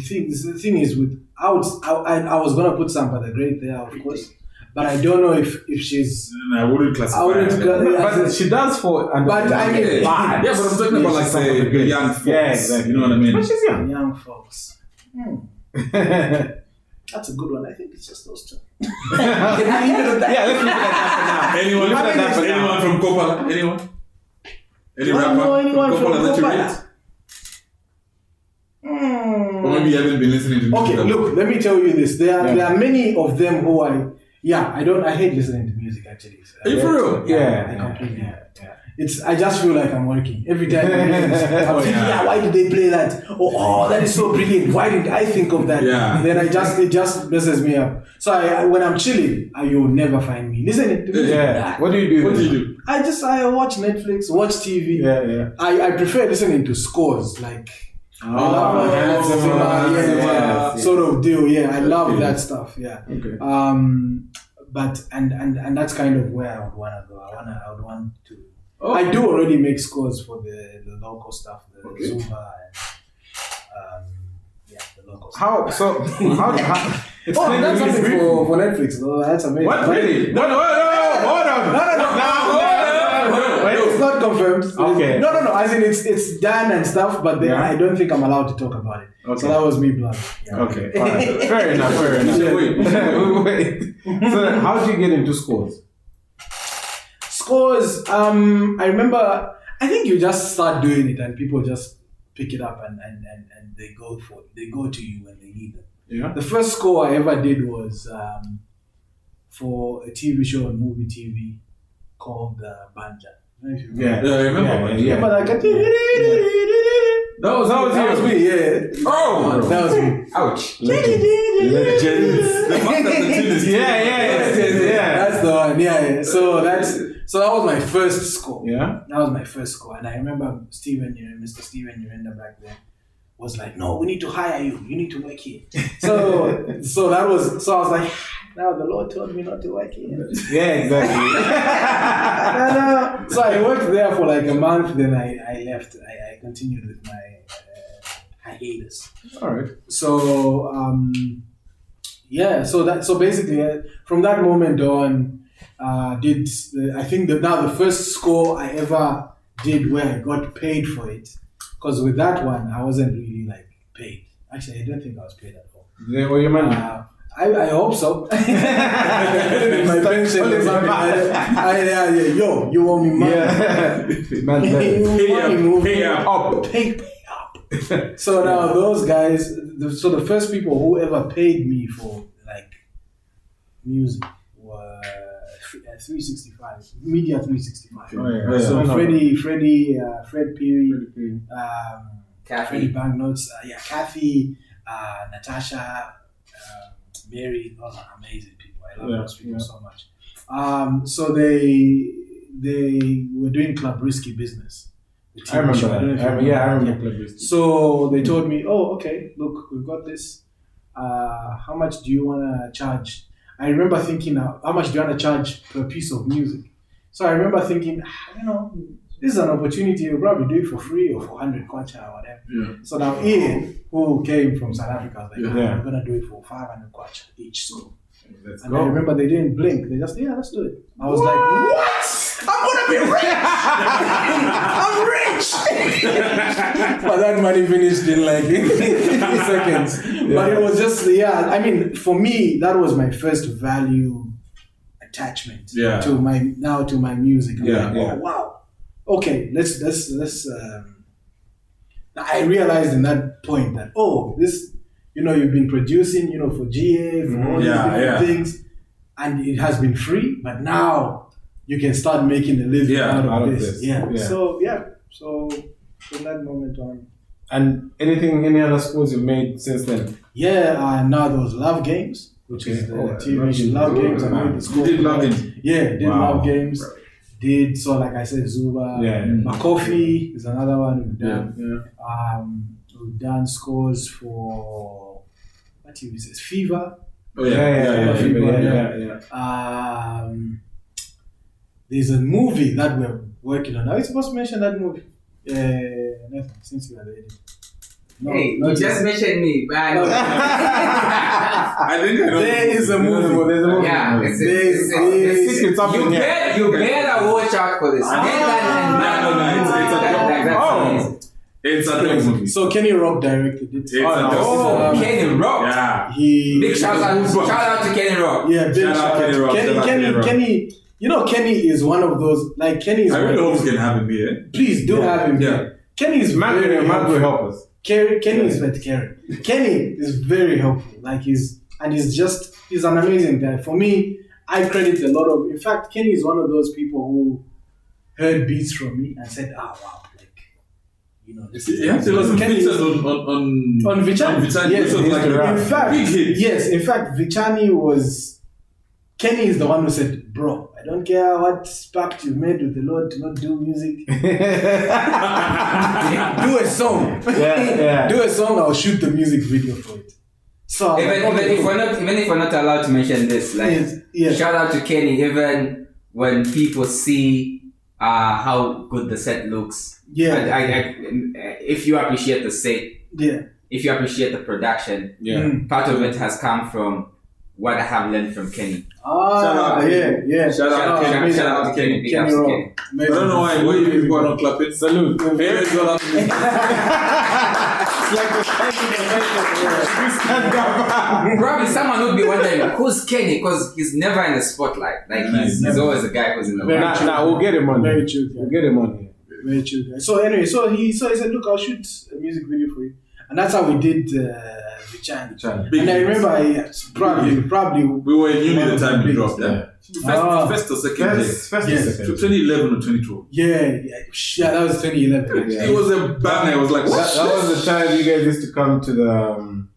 think the thing is with I was gonna put Sampa the Great there, of course, but I don't know if she's. I wouldn't classify. But she does for. But I mean, yeah, but I'm talking about like she's say Sampa the the Great. young folks. Yeah, exactly. You know what I mean? But she's young. young folks. That's a good one. I think it's just those two. Can we leave it at that? Yeah, let's leave it at that for now. Anyone from Coppola? Anyone? Any rapper Anyone from Coppola that you Coppola? rate? Or maybe you haven't been listening to music. Okay, look, let me tell you this. There are many of them who I hate listening to music actually. Are you for real? Yeah. I completely. I just feel like I'm working every time. I'm thinking, why did they play that? Oh, that is so brilliant. Why did I think of that? Yeah. And then it just messes me up. So when I'm chilling, you'll never find me listening to music. Yeah. What do you do? What do you do? I watch Netflix, watch TV. Yeah. I prefer listening to scores like. Sort of deal. Yeah, I love that stuff. Yeah. Okay. But and that's kind of where I would want to go. I would want to. Oh. I do already make scores for the local stuff, the Zumba and the local stuff. How? That's something for Netflix. Though. That's amazing. What? Really? No, hold on. No. It's not confirmed. Okay. No. As in, it's done and stuff, but then I don't think I'm allowed to talk about it. Okay. So that was me blunt. Yeah. Okay. Fine. Fair enough. Yeah, wait. So, how did you get into scores? Scores. I remember. I think you just start doing it, and people just pick it up, and they go to you when they need them. Yeah. The first score I ever did was for a TV show on movie TV called Banja. Yeah, I remember. Remember that? That was me. Yeah. Oh, That was me. Ouch. Legends. The fact that the tune is Yeah. That's the one. Yeah. So that was my first score. Yeah. That was my first score, and I remember Mr. Steven Urenda back then was like, "No, we need to hire you. You need to work here." So I was like, "Now the Lord told me not to work here." Yeah, exactly. So I worked there for like a month. Then I left. I continued with my hiatus. All right. So so basically from that moment on, I think the first score I ever did where I got paid for it, because with that one I wasn't really like paid. Actually, I don't think I was paid at all. Yeah, well, your money. I hope so. My pension or something. Yo, you owe me money. Yeah. Pay up. Pay up. So now those guys, the first people who ever paid me for like music were 365, Media 365. Oh, yeah. So I know. Fred Peary, Freddie Kathy. Banknotes, Kathy, Natasha, Mary, those are amazing people. I love those people so much. So they were doing Club Risky Business. I remember that. I remember Club Risky. So they told me, oh, okay, look, we've got this. How much do you want to charge? I remember thinking, how much do you want to charge per piece of music? So I remember thinking, this is an opportunity, you'll probably do it for free or for 100 kwacha or whatever. Yeah. So now Ian, who came from South Africa, was like, Yeah. I'm going to do it for 500 kwacha each. So. Let's And go. I remember they didn't blink. They just, let's do it. I was like, what? I'm going to be rich! I'm rich! But that money finished in like 3 seconds. But it was just, I mean, for me, that was my first value attachment to my music. I'm like, oh, wow. Okay, let's I realized in that point that, this, you've been producing, for GA, for all these different things, and it has been free, but now you can start making a living out of this. So from that moment on. And any other scores you've made since then? Now there was Love Games, which is the TV show Love Games. I made the score. You did Love Games? Yeah, did Love Games. So like I said, Zuba. Mag44 is another one we've done. We've done scores for what TV is this? Fever. Oh yeah. There's a movie that we're working on. Are we supposed to mention that movie? Nathan, since you are ready. No, Hey, you just mentioned me. I think there is a movie. There's a movie. Yeah, you better watch out for this. It's a dope movie. So Kenny Rock directed it. Kenny Rock. Yeah. Big shout out to Kenny Rock. Yeah, big shout out to Kenny Rock. Kenny, Kenny is one of those, like Kenny is. I really hope we can have him here. Please do have him here. Kenny is Matt will help us. Kenny is very caring. Kenny is very helpful. Like he's an amazing guy. For me, I credit a lot of. In fact, Kenny is one of those people who heard beats from me and said, wow, this is. Yeah, there was some features on Vichani. Yes, in fact, Vichani was. Kenny is the one who said, bro, I don't care what pact you've made with the Lord to not do music. Do a song. Do a song, I'll shoot the music video for it. So even if we're not allowed to mention this, shout out to Kenny, even when people see how good the set looks. If you appreciate the set, if you appreciate the production, part of it has come from what I have learned from Kenny. Shout out to Kenny. Shout out to Kenny. Big ups to Kenny. I don't know why you people are not clapping. Salute. Parents got up. Probably someone would be wondering who's Kenny, because he's never in the spotlight. Like he's always the guy who's in the background. We'll get him on. Very true. We'll get him on here. Very true, guys. So anyway, so he said, look, I'll shoot a music video for you, and that's how we did Vichani. And I remember, probably we were in uni the time we dropped that. First or second day. 2011 or 2012. Yeah, that was 2011. It was a banger. I was like, what? That was the time you guys used to come to the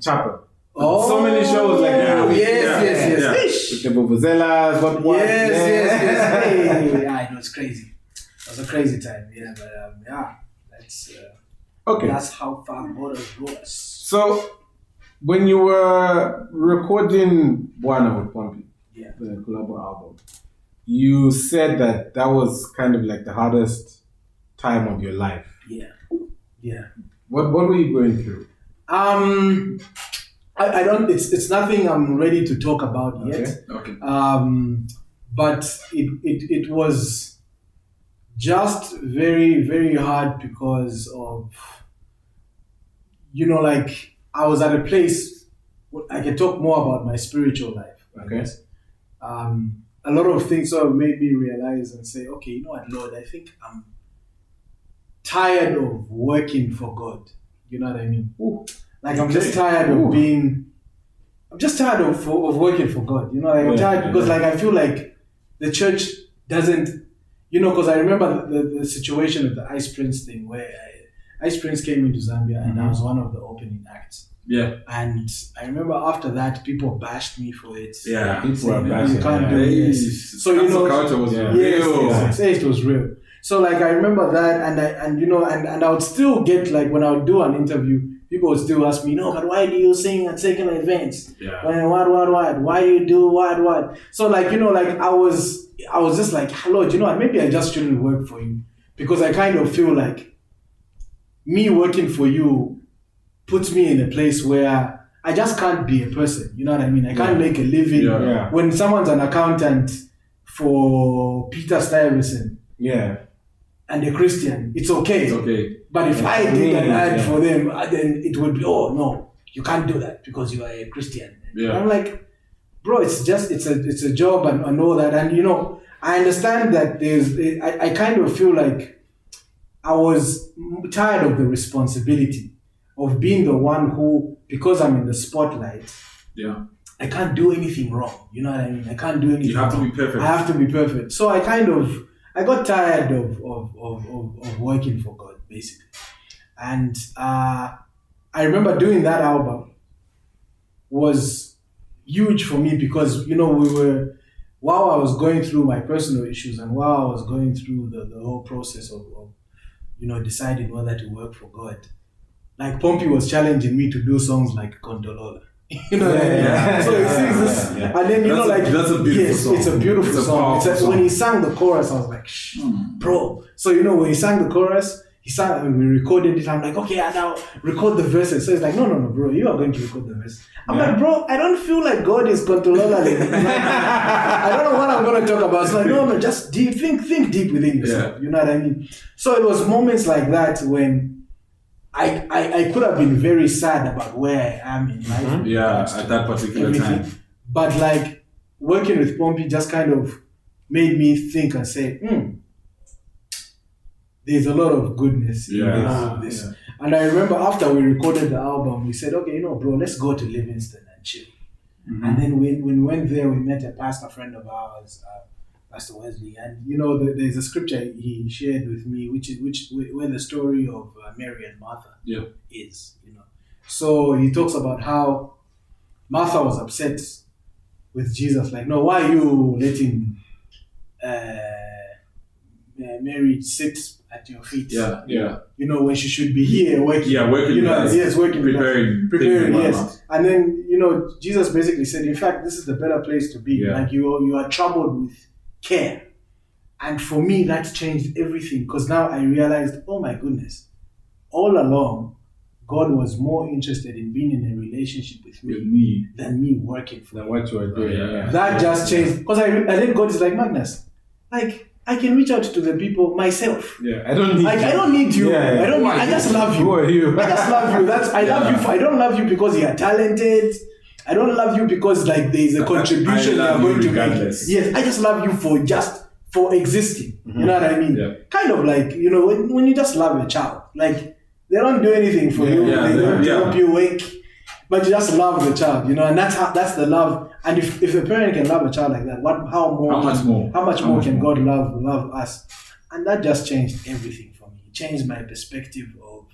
chapel. Oh, so many shows like that. Yes. With the vuvuzelas, what? Yes. Hey, it was crazy. It was a crazy time. Yeah, but that's okay. That's how far Borders was. So, when you were recording Buana with Pompey, the collabo album, you said that was kind of like the hardest time of your life. Yeah. What were you going through? I don't. It's nothing I'm ready to talk about yet. Okay. But it was just very, very hard because of, like I was at a place. I can talk more about my spiritual life. Okay. A lot of things sort of made me realize and say, okay, you know what, Lord, I think I'm tired of working for God. You know what I mean? Like I'm just tired of being. I'm just tired of working for God. You know, like I'm tired because like I feel like the church doesn't, because I remember the situation with the Ice Prince thing where Ice Prince came into Zambia and I was one of the opening acts. Yeah. And I remember after that, people bashed me for it. Yeah. People saying, are bashing. you can't do this. So culture was real. Yes, it was real. So like I remember that, and I would still get like when I would do an interview, people would still ask me, no, but why do you sing at secular events? Yeah. What? Why do you do what? So like I was just like, Lord, maybe I just shouldn't work for you, because I kind of feel like me working for you puts me in a place where I just can't be a person. You know what I mean? I can't make a living. Yeah. When someone's an accountant for Peter Stuyvesant, and a Christian, it's okay. It's okay. But if I did an ad for them, then it would be, oh no, you can't do that because you are a Christian. Yeah. And I'm like, bro, it's a job and all that. And I understand that I kind of feel like I was tired of the responsibility of being the one who, because I'm in the spotlight, I can't do anything wrong. You know what I mean? I can't do anything You have wrong. to be perfect. I have to be perfect. So I got tired of working for God, basically. And I remember doing that album was huge for me because, while I was going through my personal issues and while I was going through the whole process of deciding whether to work for God, like Pompey was challenging me to do songs like Condolola. So he sings this, and then that's a beautiful song. It's a beautiful song. When he sang the chorus, I was like, bro. So when he sang the chorus, he sang and we recorded it. I'm like, okay, I now record the verses. So he's like, no, bro, you are going to record the verse. I'm like, bro, I don't feel like God is Condolola. I don't know what I'm going to talk about. So like, no, just think deep within yourself. Yeah. You know what I mean? So it was moments like that when I could have been very sad about where I am in life. Yeah, at that particular time. But like working with Pompey just kind of made me think and say, there's a lot of goodness in all of this. Yeah. And I remember after we recorded the album, we said, okay, bro, let's go to Livingston and chill. Mm-hmm. And then when we went there, we met a pastor friend of ours, Pastor Wesley, and there's a scripture he shared with me, where the story of Mary and Martha is. So he talks about how Martha was upset with Jesus, like, no, why are you letting Mary sit at your feet? When she should be here working. Yeah, working. Working, preparing. Yes, and then Jesus basically said, in fact, this is the better place to be. Yeah. Like you are troubled with care. And for me, that changed everything, because now I realized, oh my goodness, all along, God was more interested in being in a relationship with me than me working for him. Than what you are doing. That just changed, because I think God is like, Magnus, like, I can reach out to the people myself. Yeah, I don't need you. I don't need you. I just love you. Who are you? I just love you. I love you. I don't love you because you are talented. I don't love you because like there is a contribution you are going to make. Yes, I just love you for existing. Mm-hmm. You know what I mean? Yeah. Kind of like, when you just love a child, like they don't do anything for you. They don't help you wake, but you just love the child, and that's the love. And if a parent can love a child like that, how much more can God love us? And that just changed everything for me. It changed my perspective of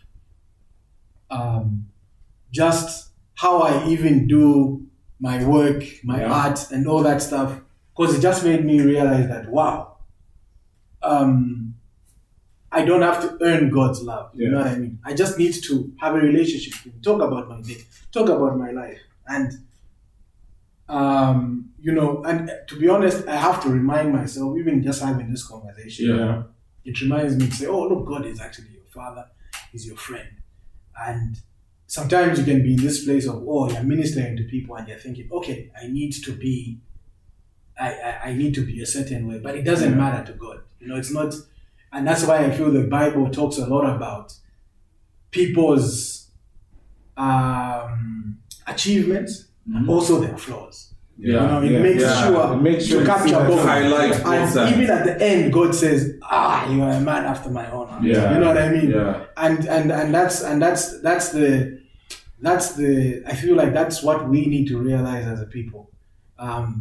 just how I even do my work, my art, and all that stuff. Because it just made me realize that, wow, I don't have to earn God's love. You know what I mean? I just need to have a relationship with Him, talk about my day, talk about my life. And, and to be honest, I have to remind myself, even just having this conversation, it reminds me to say, oh, look, God is actually your father, He's your friend. And sometimes you can be in this place of, you're ministering to people and you're thinking, okay, I need to be a certain way, but it doesn't matter to God. It's not, and that's why I feel the Bible talks a lot about people's achievements and also their flaws. It makes sure to capture both. And even at the end, God says, you are a man after my own heart. You know what I mean? And that's the I feel like that's what we need to realize as a people.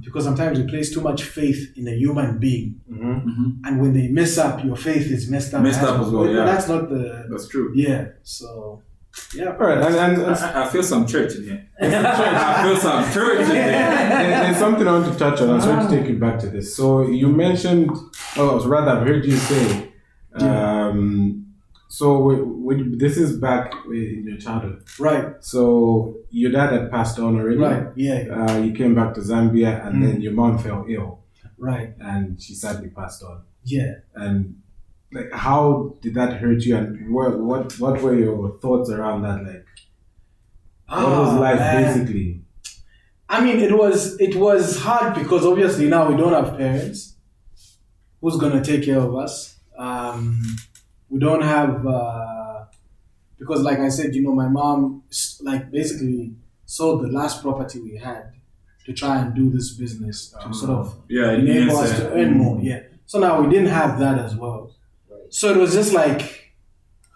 Because sometimes we place too much faith in a human being, Mm-hmm. and when they mess up, your faith is messed up. Messed up as well, yeah. That's not the. That's true. Yeah. So. Yeah. All right, and I feel some church in here. I feel some church in here. there's something I want to touch on. I want to take you back to this. So you mentioned, rather, I've heard you say, so this is back in your childhood. Right. So your dad had passed on already. Right, yeah. You came back to Zambia and then your mom fell ill. Right. And she sadly passed on. Yeah. And like, how did that hurt you? And what were your thoughts around that? Like, what was life basically? I mean, it was hard because obviously now we don't have parents. Who's gonna take care of us? We don't have because, like I said, my mom like basically sold the last property we had to try and do this business to sort of enable us to earn more. Yeah. So now we didn't have that as well. So it was just like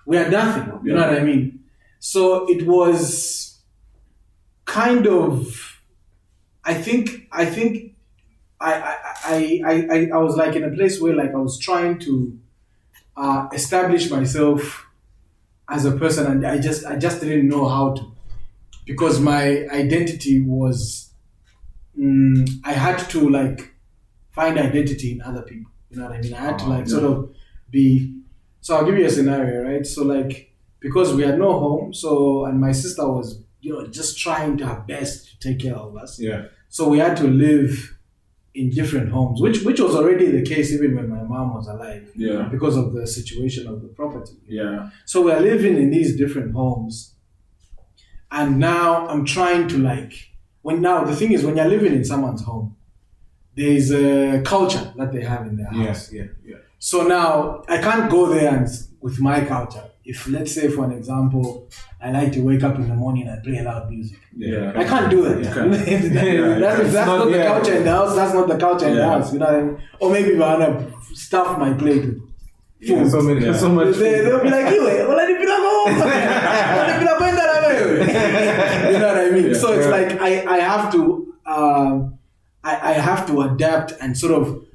we had nothing. You know what I mean? So it was kind of. I think I was like in a place where like I was trying to establish myself as a person, and I just didn't know how to, because my identity was I had to like find identity in other people. You know what I mean? I had to like sort of be. So I'll give you a scenario, right? So like because we had no home, so and my sister was just trying to her best to take care of us. Yeah. So we had to live in different homes, which was already the case even when my mom was alive. Yeah. Because of the situation of the property. Yeah. So we're living in these different homes, and now I'm trying to like. The thing is, when you're living in someone's home, there is a culture that they have in their house. Yeah. So now I can't go there with my culture. If, let's say, for an example, I like to wake up in the morning and play loud music. Yeah. I can't do that. That's not the culture in the house. That's not the culture in the house. You know what I mean? Or maybe if I want to stuff my plate with food. So much. They'll be like, you know what I mean? Yeah. So it's like I have to I have to adapt and sort of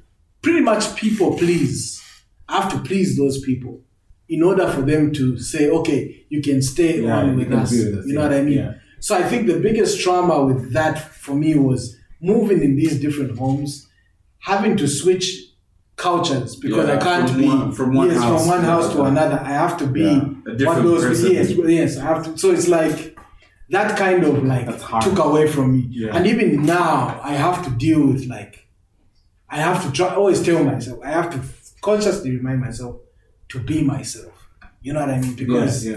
pretty much people please. I have to please those people in order for them to say, okay, you can stay on with us. You know what I mean? Yeah. So I think the biggest trauma with that for me was moving in these different homes, having to switch cultures because I can't from one house to another. I have to be a different person. Yes, I have to. So it's like that kind of like took away from me. Yeah. And even now I have to deal with like, I have to always tell myself, I have to consciously remind myself to be myself. You know what I mean? Because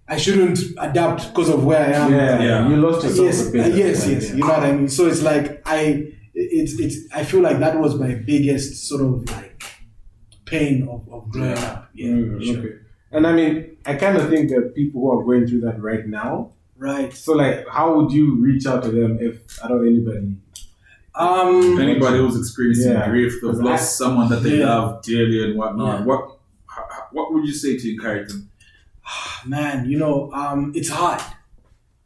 I shouldn't adapt because of where I am. Yeah. You lost yourself a bit. Yes. You know what I mean? So it's like I feel like that was my biggest sort of like pain of growing up. Yeah. Sure. Okay. And I mean, I kind of think that people who are going through that right now. Right. So like, how would you reach out to them if anybody? Anybody who's experiencing grief, they've lost someone that they love dearly and whatnot. Yeah. What would you say to encourage them? Man, it's hard.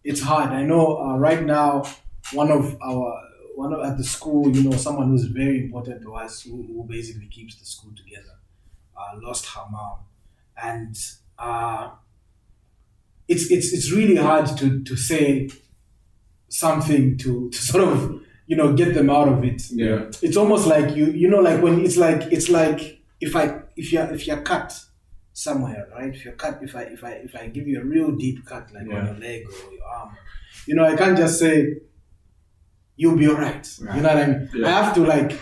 It's hard. I know right now, one of at the school, someone who's very important to us, who basically keeps the school together, lost her mom, and it's really hard to say something to sort of get them out of it. Yeah. It's almost like like when it's like if you're cut somewhere, right? If I give you a real deep cut like on your leg or your arm, I can't just say you'll be alright. Right. You know what I mean? Yeah. I have to like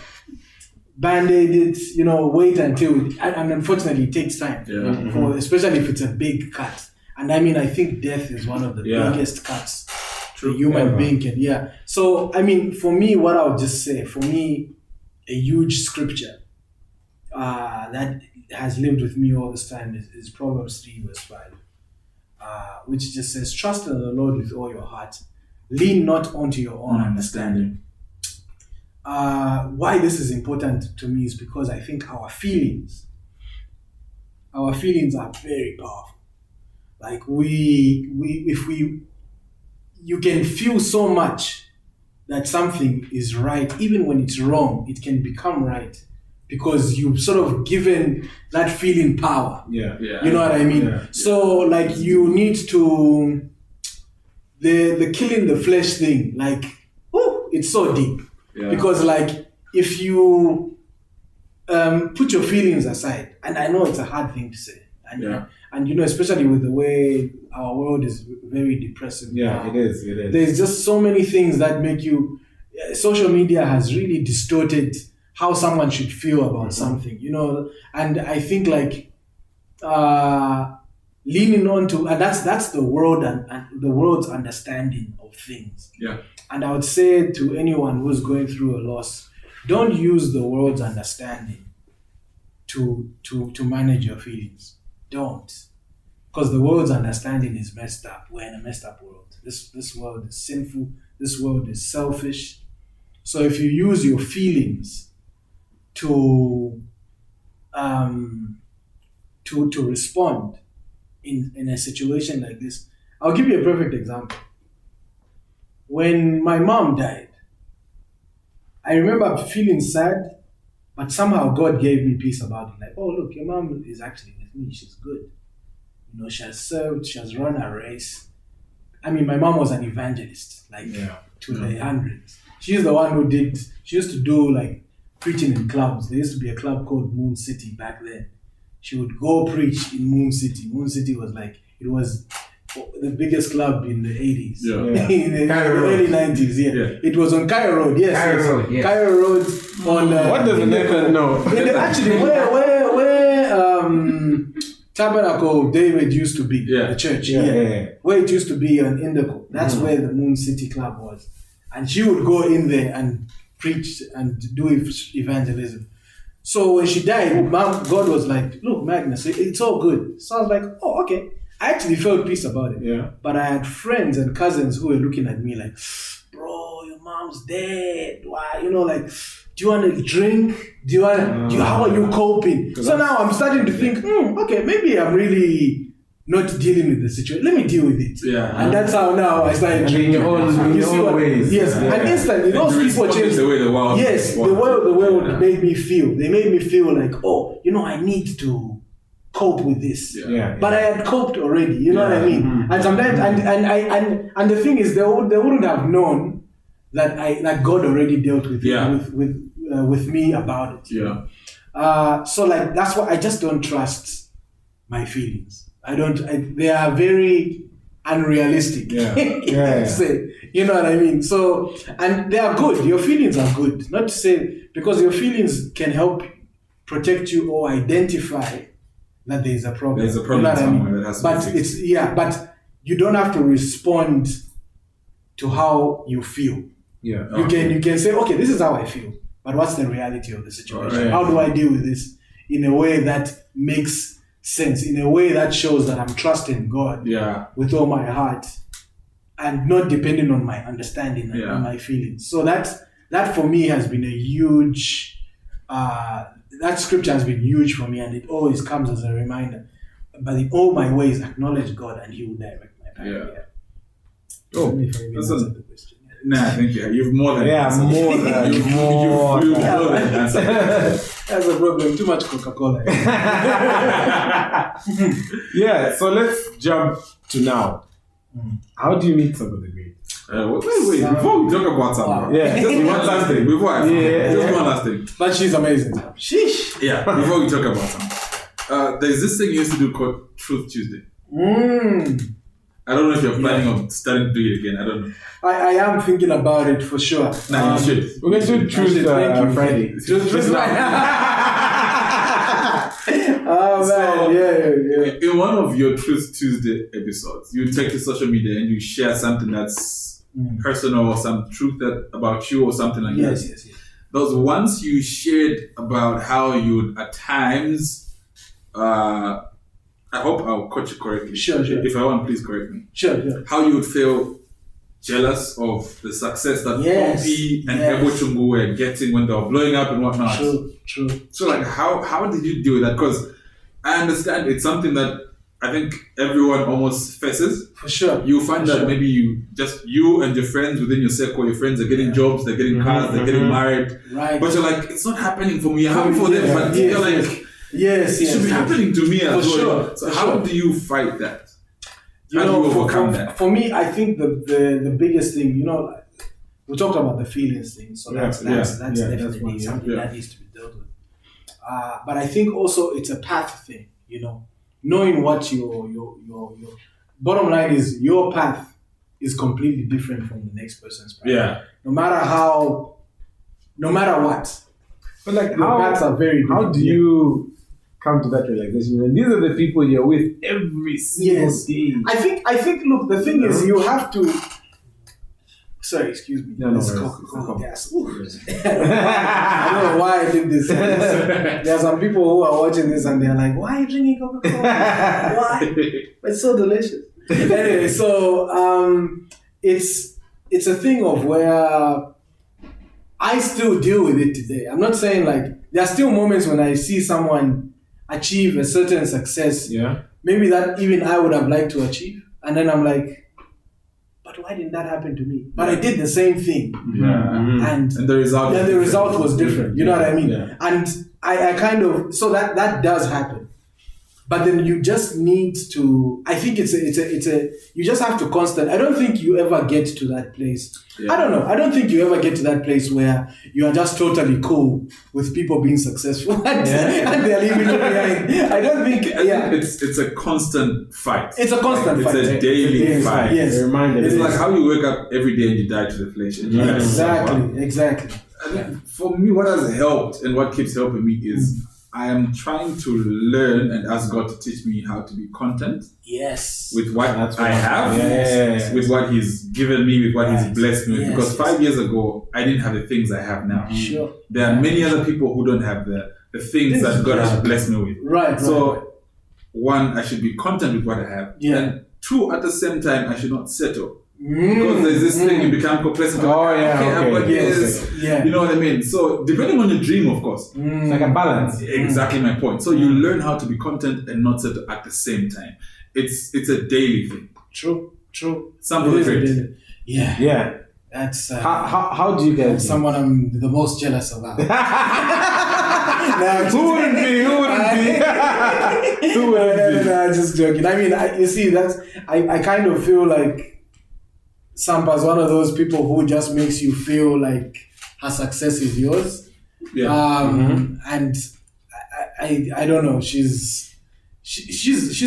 band-aid it, wait until and unfortunately it takes time. Yeah. For especially if it's a big cut. And I mean I think death is one of the biggest cuts. True. A human being can, So, I mean, for me, what I would just say, a huge scripture that has lived with me all this time is Proverbs 3 verse 5, which just says, trust in the Lord with all your heart. Lean not onto your own understanding. Why this is important to me is because I think our feelings are very powerful. Like you can feel so much that something is right, even when it's wrong, it can become right because you've sort of given that feeling power. Yeah. You know what I mean? Yeah. So like you need to the killing the flesh thing, like it's so deep. Yeah. Because like if you put your feelings aside, and I know it's a hard thing to say, and especially with the way our world is very depressive. Yeah, now, it is. There's just so many things that make you. Social media has really distorted how someone should feel about something, and I think like leaning on to, and that's the world and the world's understanding of things. Yeah. And I would say to anyone who's going through a loss, don't use the world's understanding to manage your feelings. Don't. Because the world's understanding is messed up. We're in a messed up world. This world is sinful. This world is selfish. So if you use your feelings to respond in a situation like this, I'll give you a perfect example. When my mom died, I remember feeling sad, but somehow God gave me peace about it. Like, oh, look, your mom is actually with me. She's good. She has served, she has run a race. I mean, my mom was an evangelist, to the hundreds. She's the one who she used to do like preaching in clubs. There used to be a club called Moon City back then. She would go preach in Moon City. Moon City was it was the biggest club in the 80s. Yeah. In the early 90s, yeah. It was on Cairo Road, yes. Cairo Road on... what does the neighbor know? Actually, where Tabernacle David used to be, the church, where it used to be on Indico. That's where the Moon City Club was. And she would go in there and preach and do evangelism. So when she died, God was like, look, Magnus, it's all good. So I was like, oh, okay. I actually felt peace about it. Yeah. But I had friends and cousins who were looking at me like, bro, your mom's dead. Why? Do you want to drink? How are you coping? So now I'm starting to think, okay, maybe I'm really not dealing with the situation. Let me deal with it. Yeah. And that's how now I started drinking. In your own ways. Yes. Yeah. And instantly, those people changed. The way the world. Yes, the world made me feel. They made me feel like, I need to cope with this. But I had coped already. You know what I mean? Mm-hmm. And sometimes, and the thing is, they wouldn't have known that God already dealt with with me about it. Yeah. So like that's why I just don't trust my feelings. They are very unrealistic. Say, you know what I mean? So, and they are good. Your feelings are good. Not to say, because your feelings can help protect you or identify that there is a problem. There's a problem somewhere that has to be fixed. But you don't have to respond to how you feel. Yeah. You can say, okay, this is how I feel, but what's the reality of the situation? Right. How do I deal with this in a way that makes sense, in a way that shows that I'm trusting God with all my heart and not depending on my understanding and on my feelings. So that for me has been a huge, that scripture has been huge for me, and it always comes as a reminder. But in all my ways, acknowledge God and He will direct my path. Oh, that's the question. Nah, thank you. You've more than more than answered. That's a problem. Too much Coca-Cola. So let's jump to now. How do you meet Sampa the Great? Wait, before we talk about Sampa, just one last thing. Just one last thing. But she's amazing. Sheesh. Yeah, before we talk about Sampa, there's this thing you used to do called Truth Tuesday. I don't know if you're planning on starting to do it again. I don't know. I am thinking about it for sure. Nah, you should. We're going to do Truth Friday. Truth Friday. Oh man, yeah. In one of your Truth Tuesday episodes, you take to social media and you share something that's personal or some truth about you or something like that. Yes. Those ones you shared about how you at times, I hope I'll quote you correctly. Sure. If I want, please correct me. Sure. How you would feel jealous of the success that Poppy and Ebochungu were getting when they were blowing up and whatnot. True. So like, how did you deal with that? Because I understand it's something that I think everyone almost faces. For sure. You find that maybe you and your friends within your circle, your friends are getting jobs, they're getting cars, they're getting married. Right. But you're like, it's not happening for me. It happened for them, but you're like, yes, it should be happening to me as well. Sure. So how do you fight that? You how know, do you overcome that? For me, I think the biggest thing, you know, we talked about the feelings thing, so that's definitely something that needs to be dealt with. But I think also it's a path thing, you know, knowing what your bottom line is. Your path is completely different from the next person's path. Yeah. No matter what. But like, Your paths are very different. how do you come to that realization? And these are the people you're with every single day. I think. Look, the thing is, you have to. Sorry, excuse me. No, It's worries. Coca-Cola gas. I don't know why I did this. There are some people who are watching this and they're like, "Why are you drinking Coca-Cola? Why? It's so delicious." Anyway, so it's a thing of where I still deal with it today. I'm not saying like there are still moments when I see someone achieve a certain success. Yeah. Maybe that even I would have liked to achieve, and then I'm like, but why didn't that happen to me? But I did the same thing. Yeah. And the result was different. You know what I mean? Yeah. And I kind of, so that does happen. But then you just need to, I think it's a you just have to I don't think you ever get to that place. Yeah. I don't know. I don't think you ever get to that place where you are just totally cool with people being successful and they're leaving you behind. I don't think, it's a constant fight. It's a constant fight. It's a daily fight. Yes. It's like how you wake up every day and you die to the flesh. And you Exactly. I think for me, what has helped and what keeps helping me is I am trying to learn and ask God to teach me how to be content. Yes. With what I have, with what He's given me, with what He's blessed me with. Because 5 years ago, I didn't have the things I have now. Sure. There are many other people who don't have the things that God has blessed me with. Right. So, one, I should be content with what I have. Yeah. And two, at the same time, I should not settle. Because there's this thing, you become complacent. You know what I mean? So, depending on your dream, of course. It's like a balance. Exactly my point. So, you learn how to be content and not settle at the same time. It's a daily thing. True. Sampa the Great. Yeah. That's how do you guys? Someone I'm the most jealous about. Who wouldn't be? No, just joking. I mean, you see, I kind of feel like Sampa's one of those people who just makes you feel like her success is yours. Yeah. And I don't know. She's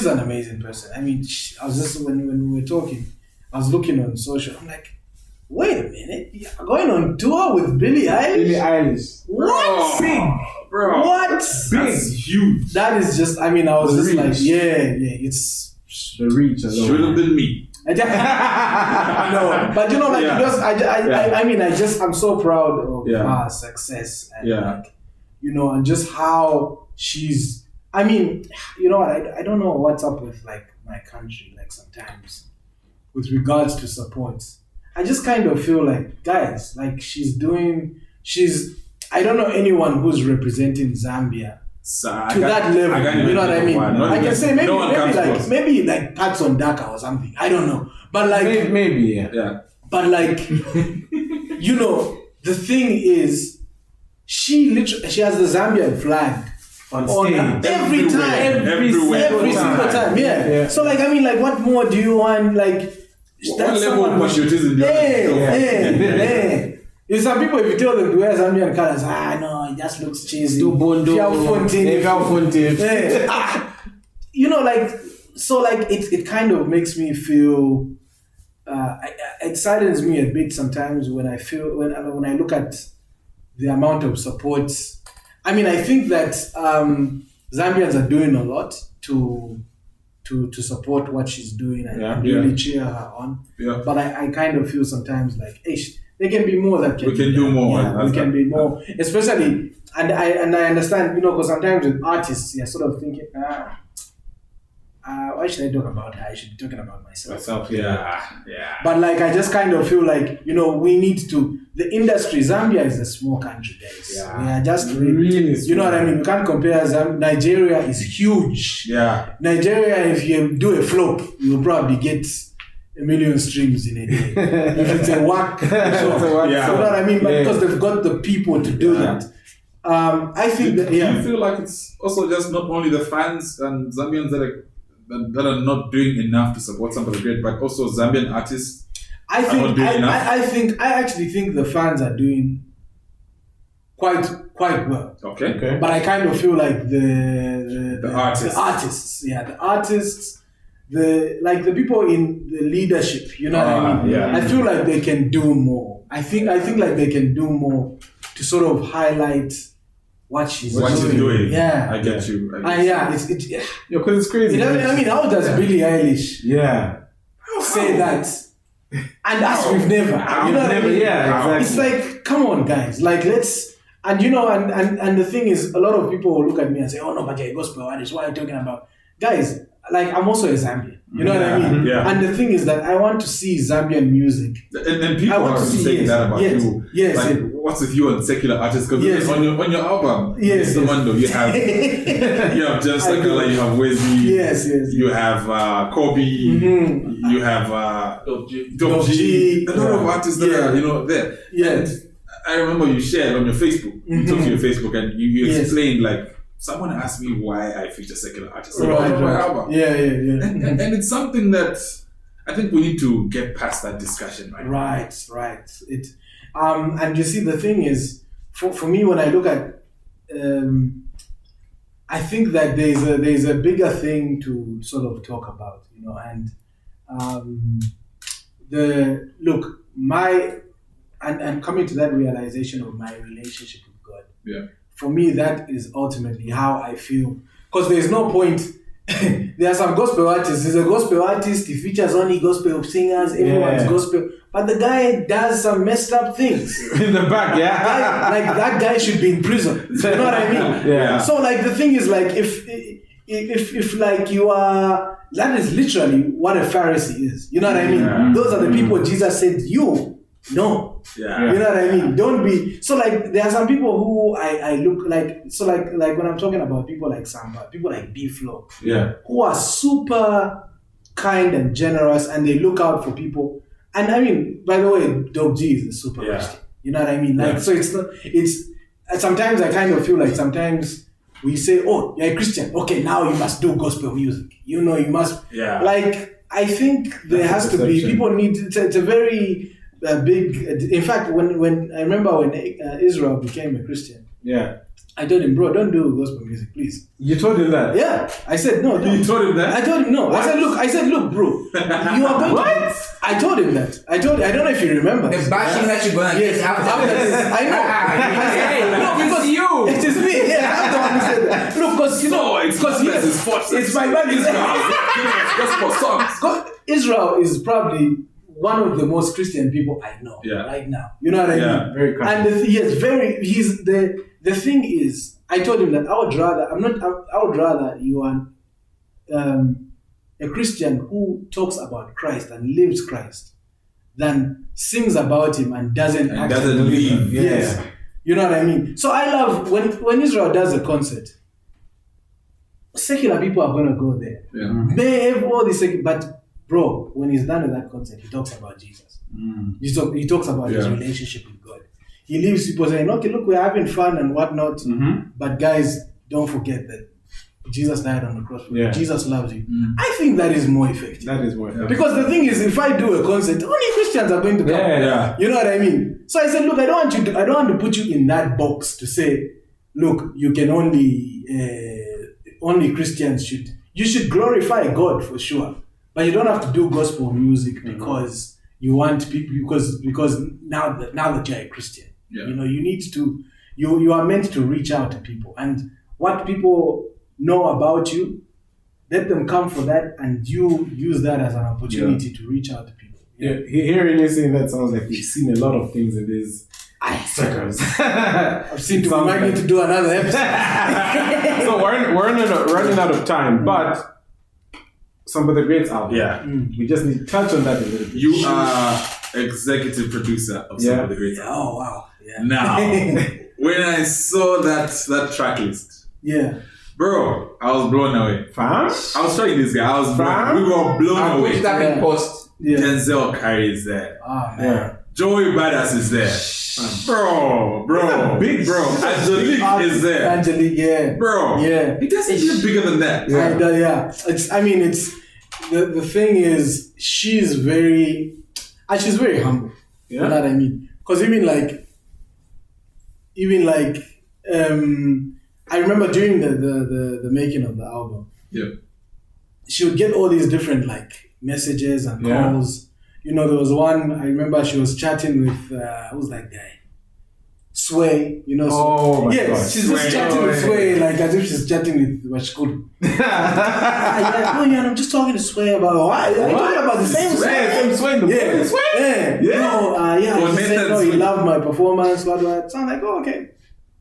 an amazing person. I mean, I was just when we were talking, I was looking on social. I'm like, wait a minute, you're going on tour with Billie Eilish? What? Bro. What? That's huge. That is just. I mean, I was just like, it's the reach. Should have been me. No, but you know, like I'm so proud of her success and like, you know, and just how she's. I mean, you know what? I don't know what's up with like my country. Like sometimes, with regards to support, I just kind of feel like, guys, like I don't know anyone who's representing Zambia to that level. You know what I mean? I can say maybe like Pats on Dhaka or something. I don't know, but like maybe. But like, you know, the thing is, she has the Zambian flag on stage every single time. Yeah. So like, I mean, like, what more do you want? Like, what level of patriotism do you want? Some people, if you tell them to wear Zambian colors, no, it just looks cheesy. You know, like, so like, it kind of makes me feel, it saddens me a bit sometimes when I look at the amount of support. I mean, I think that Zambians are doing a lot to support what she's doing and really cheer her on. Yeah. But I kind of feel sometimes like, there can be more that we can do more. Yeah, we can be more, especially, and I understand, you know, because sometimes with artists, you're sort of thinking, why should I talk about her? I should be talking about myself. Yeah. But like, I just kind of feel like, we need to, the industry, Zambia is a small country, guys. Yeah. We are just Really you know what I mean? You can't compare Nigeria is huge. Yeah. Nigeria, if you do a flop, you'll probably get 1 million streams in a day. If it's a whack song. Yeah. You know what I mean? But because they've got the people to do that. I think Do you feel like it's also just not only the fans and Zambians that are not doing enough to support Sampa the Great, but also Zambian artists I actually think the fans are doing quite well. Okay. But I kind of feel like the artists. the people in the leadership, you know what I mean? Yeah. I feel like they can do more. I think like they can do more to sort of highlight what she's doing. Yeah. I get you. because it's crazy. How does Billie Eilish say that? And us, we've never. You know what I mean? Yeah, exactly. It's like, come on, guys. Like, let's. And and the thing is, a lot of people will look at me and say, "Oh no, but you're a gospel artist. What are you talking about?" Guys, like, I'm also a Zambian. You know what I mean? Yeah. And the thing is that I want to see Zambian music. And people are saying that about you. Yes. Like, what's with you and secular artists? Because on your album, Mr. Mando, you have James Sakala, you have Wesley, yes. You have Kobe, you have Dope G. A lot of artists that are there. Yeah. And I remember you shared on your Facebook. You took to your Facebook and you explained like, someone asked me why I feature secular artists on my album. Yeah. And it's something that I think we need to get past that discussion, right? Right. And you see, the thing is, for me, when I look at, I think that there's a bigger thing to sort of talk about, and and coming to that realization of my relationship with God. Yeah. For me, that is ultimately how I feel. Because there's no point. There are some gospel artists. There's a gospel artist. He features only gospel singers. Everyone's gospel. But the guy does some messed up things. In the back, that guy should be in prison. You know what I mean? Yeah. So like the thing is like if like you are, that is literally what a Pharisee is. You know what I mean? Yeah. Those are the people Jesus said, no. Yeah. You know what I mean? Don't be so like there are some people who I look like, so like when I'm talking about people like Sampa, people like B-Flow, who are super kind and generous and they look out for people. And I mean, by the way, Dope G is a super Christian. You know what I mean? Like so it's sometimes I kind of feel like sometimes we say, oh, you're a Christian, okay, now you must do gospel music. You must like I think there has to be, people need it's a very big. In fact, when I remember when Israel became a Christian, I told him, bro, don't do gospel music, please. You told him that? Yeah, I said no. You told him that? I told him no. What? I said, look, bro, you are going. What? I told him that. I don't know if you remember. The bashing that you're going to get after this. I know. No, because you. It is me. Yeah, I'm the one who said that. Look, because it's my bad. Israel is probably one of the most Christian people I know right now. You know what I mean? Very and the thing is, I told him that I would rather you are a Christian who talks about Christ and lives Christ than sings about him and doesn't live. Yes. You know what I mean? So I love when Israel does a concert, secular people are gonna go there. Yeah. They have all this, but bro, when he's done with that concert, he talks about Jesus. He talks about his relationship with God. He leaves people saying, okay, look, we're having fun and whatnot, but guys, don't forget that Jesus died on the cross for you. Jesus loves you. I think that is more effective. Because the thing is, if I do a concert, only Christians are going to come. You know what I mean? So I said, look, I don't want to put you in that box to say, look, you can only Christians you should glorify God for sure. But you don't have to do gospel music because you want people, because now that you're a Christian, you need to, you are meant to reach out to people, and what people know about you, let them come for that, and you use that as an opportunity to reach out to people. Hearing you saying that sounds like you've seen a lot of things in these circles. I've seen. We might need to do another episode. So we're running out of time, but Sampa the Great album. Yeah. We just need to touch on that a little bit. You are executive producer of Sampa the Great. Oh wow. Yeah. Now, when I saw that track list, bro, I was blown away. Fam? I was showing this guy. We were blown away. Put that in post. Denzel Curry is there. Oh man. Joey Badass is there. Bro. Big bro. Angelique is there. Angelique, Bro. Yeah. It doesn't get bigger than that. It's the thing is she's very humble. Yeah. You know what I mean? Because even like I remember during the making of the album, she would get all these different like messages and calls. You know, there was one I remember she was chatting with who's that guy? Sway, you know. Oh my God. She's just chatting with Sway like as if she's chatting with Washkul. I'm just talking to Sway about why? Are you talking about the same Sway? Sway. He said, he loved my performance. So I'm like, oh, okay,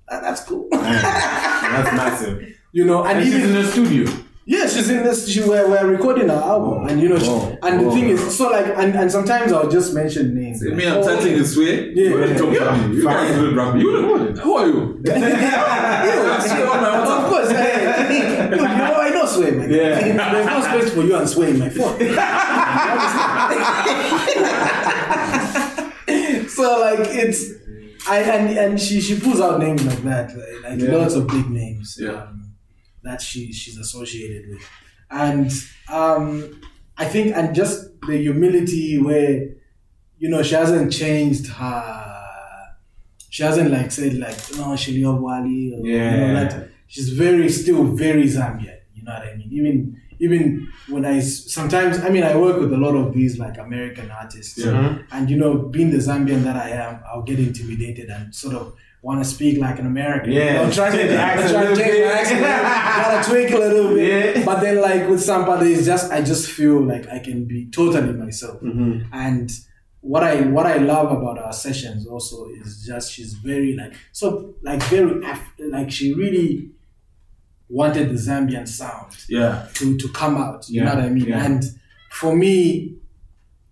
that's cool. That's massive. You know, and she's in the studio. Yeah, she's in this. We're recording her album, and you know, the thing is, so like, and sometimes I'll just mention names. Me, I'm chatting this way. Yeah. You guys do rap. Who are you? Of course. I know Sway, man. Yeah. There's no space for you and Sway in my phone. So like it's, and she pulls out names like that, like lots of big names. That she's associated with, and I think, and just the humility where, you know, she hasn't changed she hasn't like said like, no, Shilio Wali, or you know, that she's still very Zambian, you know what I mean? Even when sometimes I work with a lot of these like American artists, and you know, being the Zambian that I am, I'll get intimidated and sort of want to speak like an American. I'm trying to change my accent, want to tweak a little bit. But then like with Sampa, I just feel like I can be totally myself. And what I love about our sessions also is just she's very she really wanted the Zambian sound to come out. You know what I mean? Yeah. And for me,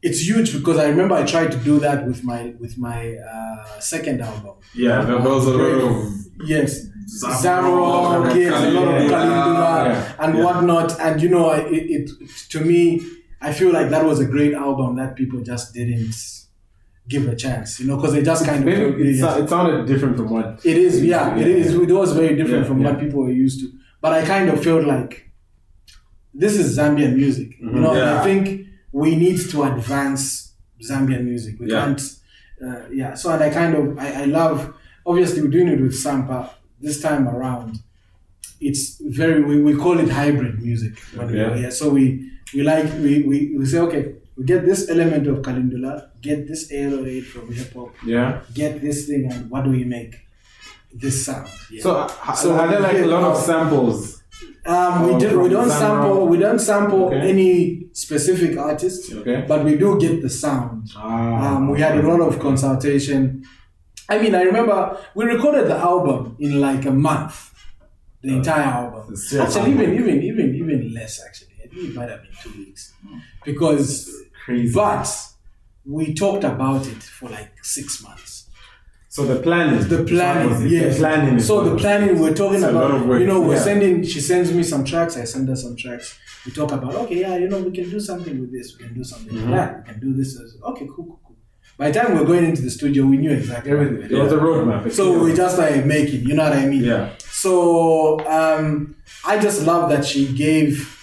it's huge because I remember I tried to do that with my second album. Yeah, there was a lot of Zamro, a lot of Kalindula and whatnot. And you know, it to me, I feel like that was a great album that people just didn't give a chance. You know, because they just kind of it sounded different from what it is. It was very different from what people were used to. But I kind of felt like this is Zambian music. You know, and I think we need to advance Zambian music. We can't, So, and I love, obviously we're doing it with Sampa this time around. It's we call it hybrid music. So we say, okay, we get this element of Kalindula, get this 808 from hip hop, get this thing, and what do we make this sound? So are there like a lot of samples? We don't sample any specific artist, but we do get the sound. We had a lot of consultation. I remember we recorded the album in like a month, the entire album. Actually, even less. Actually, I think it might have been 2 weeks, because but we talked about it for like 6 months. So the planning, yes. So the planning we're talking about, you know, we're sending. She sends me some tracks. I send her some tracks. We talk about, okay, you know, we can do something with this. We can do something with that. We can do this. Okay, cool. By the time we're going into the studio, we knew exactly everything. There was a roadmap. So we just like making, you know what I mean? Yeah. So I just love that she gave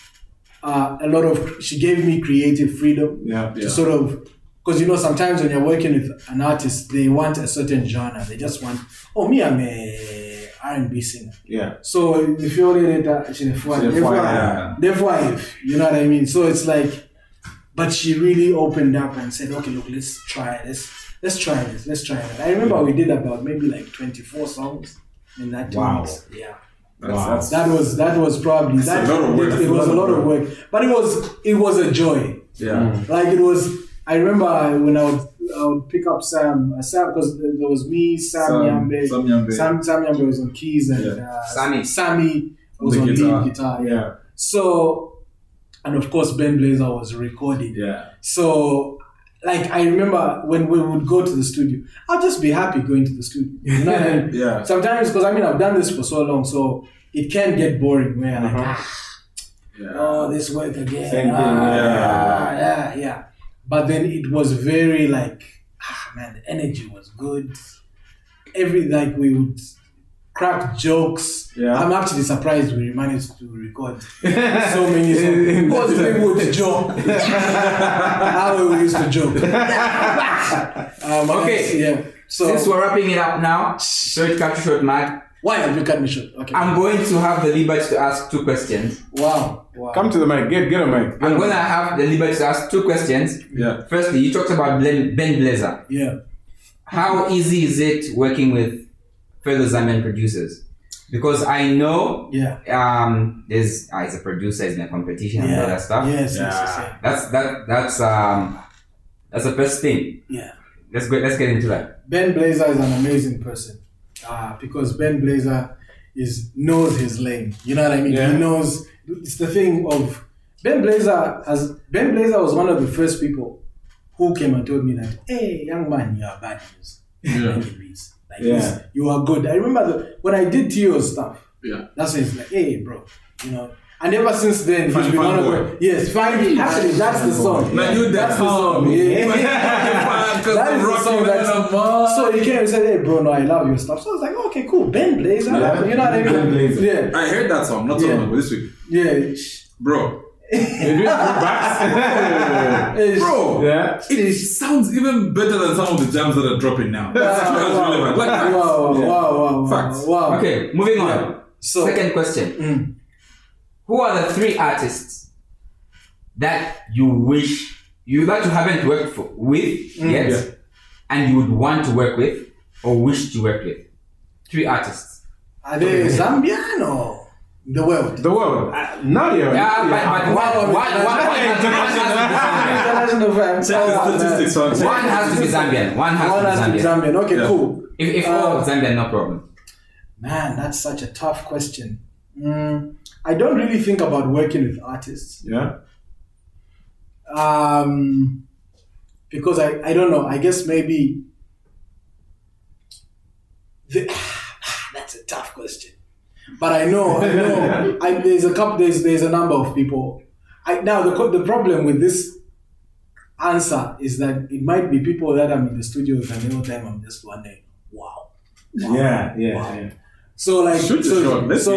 she gave me creative freedom to sort of. Because, you know, sometimes when you're working with an artist, they want a certain genre. They just want, I'm a R&B singer. Yeah. So if you only therefore, you know what I mean? So it's like, but she really opened up and said, okay, look, let's try this. Let's try that. I remember we did about maybe like 24 songs in that 2 weeks. Yeah. That was probably that. It was a lot of work, but it was a joy. Yeah. Like it was. I remember when I would pick up Sam because there was me, Sam Yambe. Sam Yambe was on keys and Sammy was on lead guitar. Yeah. So and of course Ben Blazer was recording. Yeah. So, like, I remember when we would go to the studio, I'll just be happy going to the studio. You know what I mean? Yeah. Sometimes, because I've done this for so long, so it can get boring where like, oh, this work again. Same thing, yeah. But then it was very like, man, the energy was good. We would crack jokes. Yeah. I'm actually surprised we managed to record so many songs. Because we would joke. How we used to joke. Okay. Yeah. So, since we're wrapping it up now, short cut, short mag. Why have you cut me short? Okay. I'm going to have the liberty to ask 2 questions. Wow. Come to the mic. Get a mic. I'm going to have the liberty to ask 2 questions. Yeah. Firstly, you talked about Ben Blazer. Yeah. How easy is it working with fellow Zambian producers? Because I know he's a producer, he's in a competition and all that stuff. Yes. That's the first thing. Yeah. Let's get into that. Ben Blazer is an amazing person. Because Ben Blazer knows his lane. You know what I mean? Yeah. He knows. It's the thing of Ben Blazer was one of the first people who came and told me that, hey, young man, you are bad news. Yeah. You are good. I remember when I did Tio's stuff. Yeah. That's when it's like, hey, bro, you know. And ever since then, he's been one of the... Yes, finally. Actually, that's the song. Man, you that's the song. Yeah. That is the song so he came and said, hey, bro, no, I love your stuff. So I was like, okay, cool. Ben Blazer. Yeah. You know what I mean? Ben Blazer. Yeah. I heard that song, not so long ago, this week. Yeah. Bro. Bro. Yeah. It sounds even better than some of the jams that are dropping now. That's relevant. Like facts. Wow. Facts. Wow. Okay, moving on. So, second question. Who are the 3 artists that you wish you haven't worked with yet, and you would want to work with or wish to work with? 3 artists. Are they Zambian or the world? The world. Not your. Yeah, but one has to be Zambian. One has to be Zambian. Okay, cool. If all Zambian, no problem. Man, that's such a tough question. I don't really think about working with artists. Yeah. Because I don't know. I guess maybe that's a tough question. But I know. There's a number of people. Now the problem with this answer is that it might be people that I'm in the studio with, and the whole time I'm just wondering, wow. Yeah. So like, Let's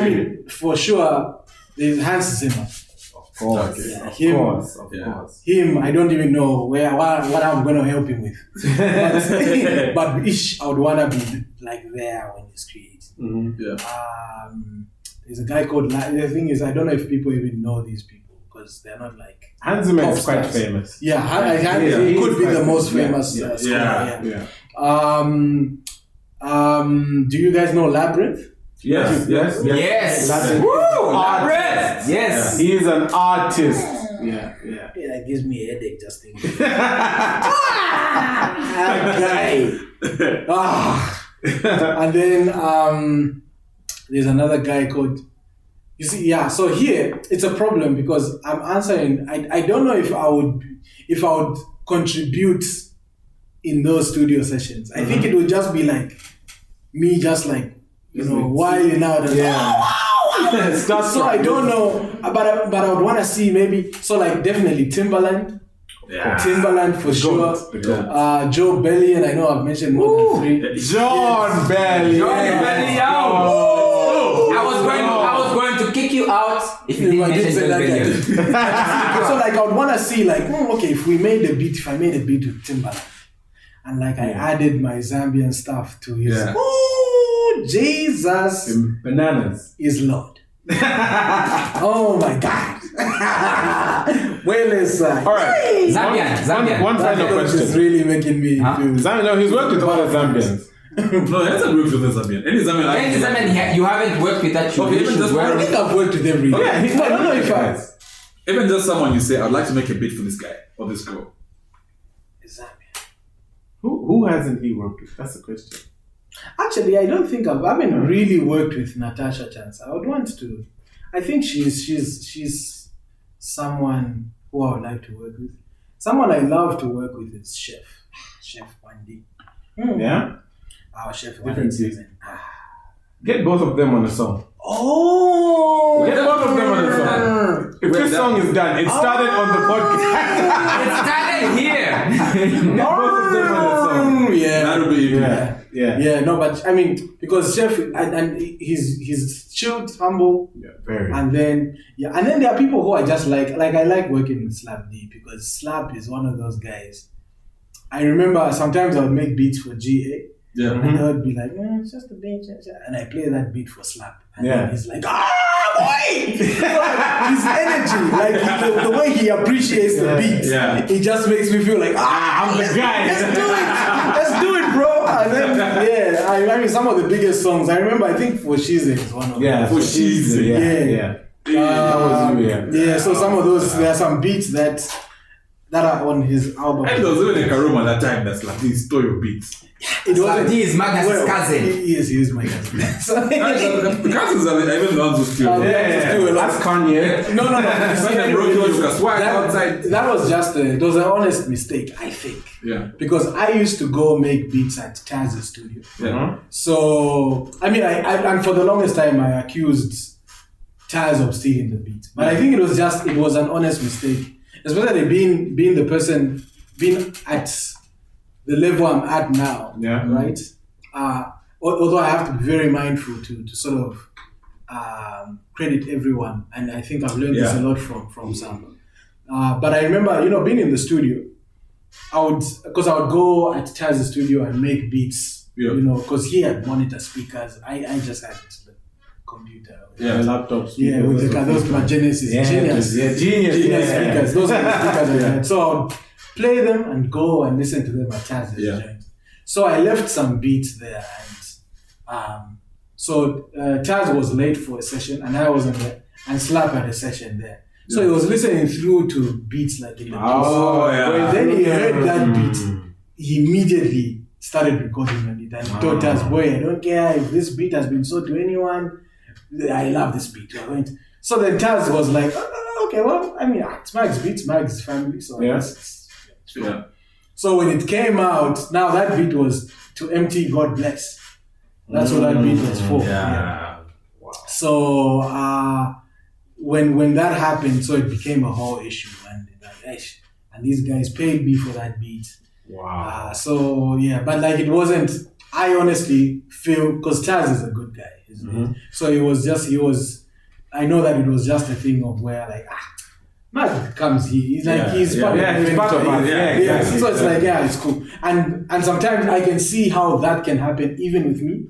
mean, for sure, there's Hans Zimmer. Of course. Him, of course. Him, I don't even know what I'm going to help him with. but I would want to be like there when he's creating. Mm-hmm. Yeah. There's a guy called. The thing is, I don't know if people even know these people because they're not like. Hans Zimmer is quite famous. Yeah, he could be the most famous. Yeah. Do you guys know Labyrinth? Yes. Woo! Labyrinth! Yes. He is an artist. Yeah. That gives me a headache just thinking. That guy. And then there's another guy called. You see, so here it's a problem because I'm answering. I don't know if I would contribute in those studio sessions. I think it would just be like me, just like wilding out. So I don't know, but I would want to see maybe. So like definitely Timbaland. Yeah. Timbaland for sure. Joe Belly, and I know I've mentioned more than 3. John Belly. I was going to kick you out if you didn't mention Joe Belly. So like I would want to see like, okay, if I made a beat with Timbaland, and like I added my Zambian stuff to his. Jesus. Bananas. Is Lord. Oh my God. Well, it's all right. Zambian. One final question. It's really making me feel. No, he's worked with all the Zambians. No, he hasn't worked with the Zambian. Any Zambian you haven't worked with that. I think I've worked with every. I don't know if even just someone you say, I'd like to make a beat for this guy or this girl. Zambian. Who hasn't he worked with? That's the question. Actually, I don't think I haven't really worked with Natasha Chance. I would want to. I think she's someone who I would like to work with. Someone I love to work with is Chef Wendy. Yeah? Our Chef Different Wendy. Get both of them on a song. Oh! Get both of them on a song. If this song is done, it started on the podcast. It started here. Get both of them on a song. Yeah. That'll be Yeah, no, but I mean, because Chef, and he's chilled, humble, very. and then there are people who I just like I like working with Slap D because Slap is one of those guys. I remember sometimes I would make beats for GA, and they would be like, it's just a beat, and I play that beat for Slap, and then he's like, boy! His energy, like the way he appreciates the beat, it just makes me feel like, I'm the guy. Let's do it, bro. And then, I mean, some of the biggest songs. I remember, I think For Shize is one of them. Yeah, For Shize, that was you, so some of those, there are some beats that are on his album. And there was even a Karoma that time that's like, he stole your beats. It wasn't. He is Magnus' cousin. He is my cousin. The cousins are even the ones who steal. That's Kanye. No. That was just it was an honest mistake, I think. Yeah. Because I used to go make beats at Taz's studio. Yeah. So I mean, and for the longest time I accused Taz of stealing the beat, but I think it was an honest mistake, especially being the person being at the level I'm at now, right? Although I have to be very mindful to sort of credit everyone, and I think I've learned this a lot from Sampa. But I remember, being in the studio, I would go at Taz's studio and make beats, because he had monitor speakers. I just had the computer, laptops, with those Genesis, genius speakers. Those are the speakers I had. So I would play them and go and listen to them at Taz's joint. So I left some beats there, and so Taz was late for a session, and I wasn't there, and Slap had a session there. So he was listening through to beats like in the piece. Then he heard that beat, he immediately started recording on it, and he told Taz, boy, I don't care if this beat has been sold to anyone, I love this beat. So then Taz was like, okay, well, I mean, it's Mag's beats, Mag's family, so So when it came out, now that beat was to MT God Bless. That's what that beat was for. Wow. So when that happened, so it became a whole issue, and these guys paid me for that beat. Wow. But like it wasn't. I honestly feel because Taz is a good guy, so I know that it was just a thing of where like Mag comes, he's like he's part of it. So it's like it's cool, and sometimes I can see how that can happen even with me.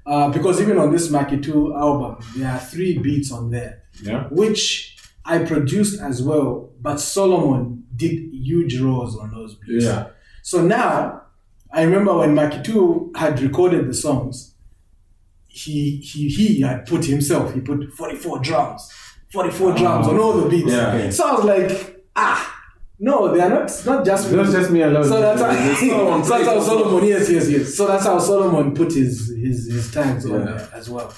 Because even on this Mag44 album, there are 3 beats on there, which I produced as well, but Solomon did huge roles on those beats. So now I remember when Mag44 had recorded the songs, he had put 44 drums on all the beats. So I was like, no, they are not. It's not just me. Not just me alone. So that's how Solomon. Yes. So that's how Solomon put his tags on there as well.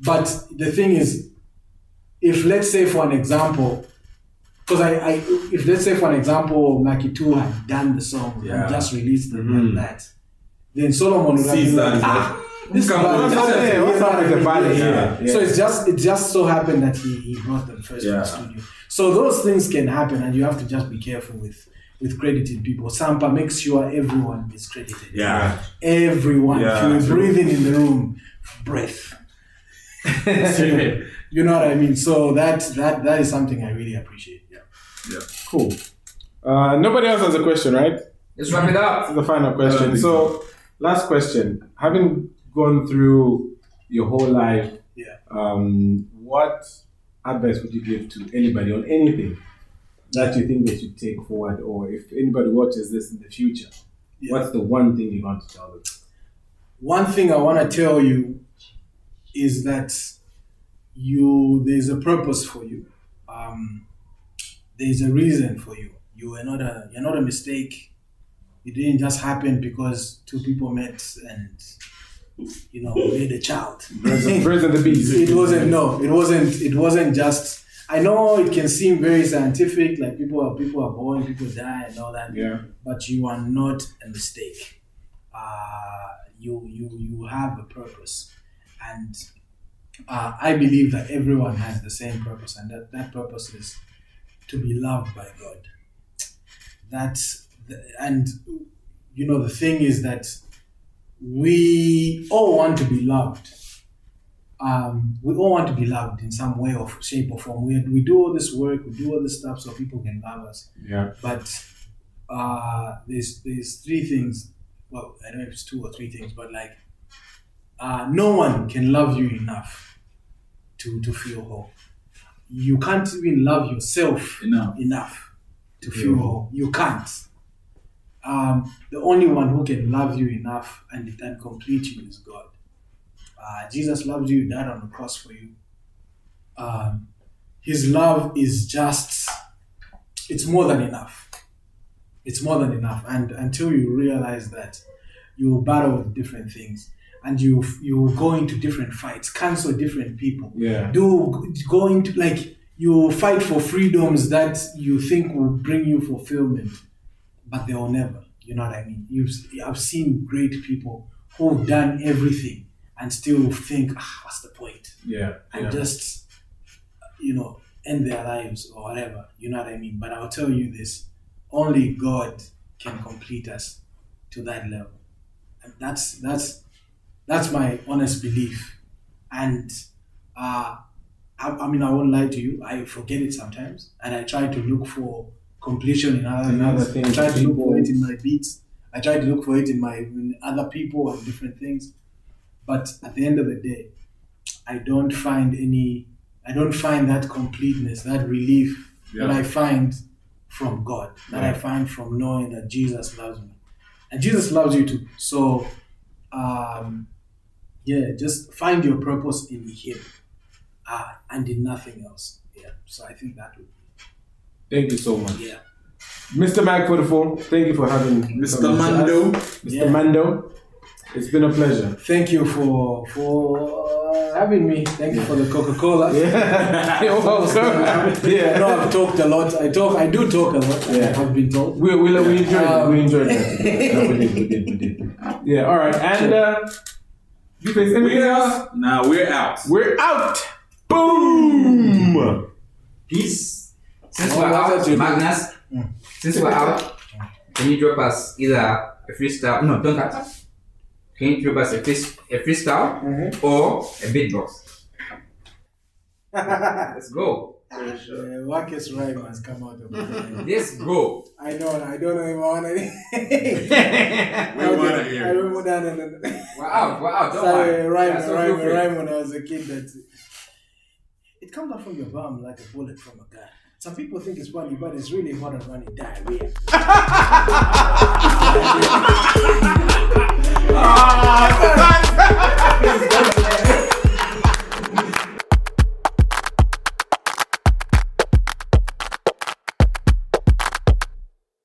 But the thing is, if let's say for an example, because if let's say for an example, Mag44 had done the song and just released them like that, then Solomon would have been like, this So it just so happened that he brought them first to the studio. So those things can happen, and you have to just be careful with crediting people. Sampa makes sure everyone is credited. Everyone. If you're breathing in the room, breath. You know what I mean? So that is something I really appreciate. Cool. Nobody else has a question, right? Let's wrap it up. This is the final question. So, last question. Having gone through your whole life, what advice would you give to anybody on anything that you think they should take forward, or if anybody watches this in the future, what's the one thing you want to tell them? One thing I want to tell you is that there's a purpose for you. There's a reason for you. You're not a mistake. It didn't just happen because 2 people met and made a child. Birds and the bees. It wasn't just. I know it can seem very scientific, like people are born, people die, and all that. Yeah. But you are not a mistake. You have a purpose, and I believe that everyone has the same purpose, and that purpose is to be loved by God. And the thing is that we all want to be loved. We all want to be loved in some way or shape or form. We do all this work, we do all this stuff so people can love us. Yeah. But there's three things. Well, I don't know if it's 2 or 3 things, but like no one can love you enough to feel whole. You can't even love yourself enough to feel whole. You can't. The only one who can love you enough and complete you is God. Jesus loves you, died on the cross for you. His love is it's more than enough. It's more than enough. And until you realize that, you battle with different things and you go into different fights, cancel different people. Yeah. Go into, like, you fight for freedoms that you think will bring you fulfillment, but they will never. You know what I mean? I've seen great people who've done everything and still think, what's the point? Yeah. And just, end their lives or whatever. You know what I mean? But I'll tell you this, only God can complete us to that level. And that's my honest belief. And I won't lie to you, I forget it sometimes. And I try to look for completion in other things. I try to look for it in my beats. I try to look for it in other people and different things. But at the end of the day, I don't find that completeness, that relief that I find from God, that I find from knowing that Jesus loves me. And Jesus loves you too. So, just find your purpose in Him and in nothing else. Yeah. So I think that would be. Thank you so much. Yeah. Mr. Mag44, thank you for having Mr. Mando. Mr. Mando. It's been a pleasure. Thank you for having me. Thank you for the Coca-Cola. Yeah. You're welcome. I know I've talked a lot. I do talk a lot. Yeah. I've been told. We enjoyed it. We enjoyed it. No, we did. Yeah, all right. And you face anything else? Nah, we're out. We're out. Boom. Peace. Since we're out, Magnus, since we're out, can you drop us either a freestyle? No, don't cut us. Can you drop us a freestyle or a beatbox? Let's go. Wackest rhyme has come out of my mind. Let's go. I don't know if I want to. We want to hear. We're out. Don't Sorry, worry. rhyme when I was a kid. It comes out from your bum like a bullet from a gun. Some people think it's funny, but it's really hot and running diarrhea.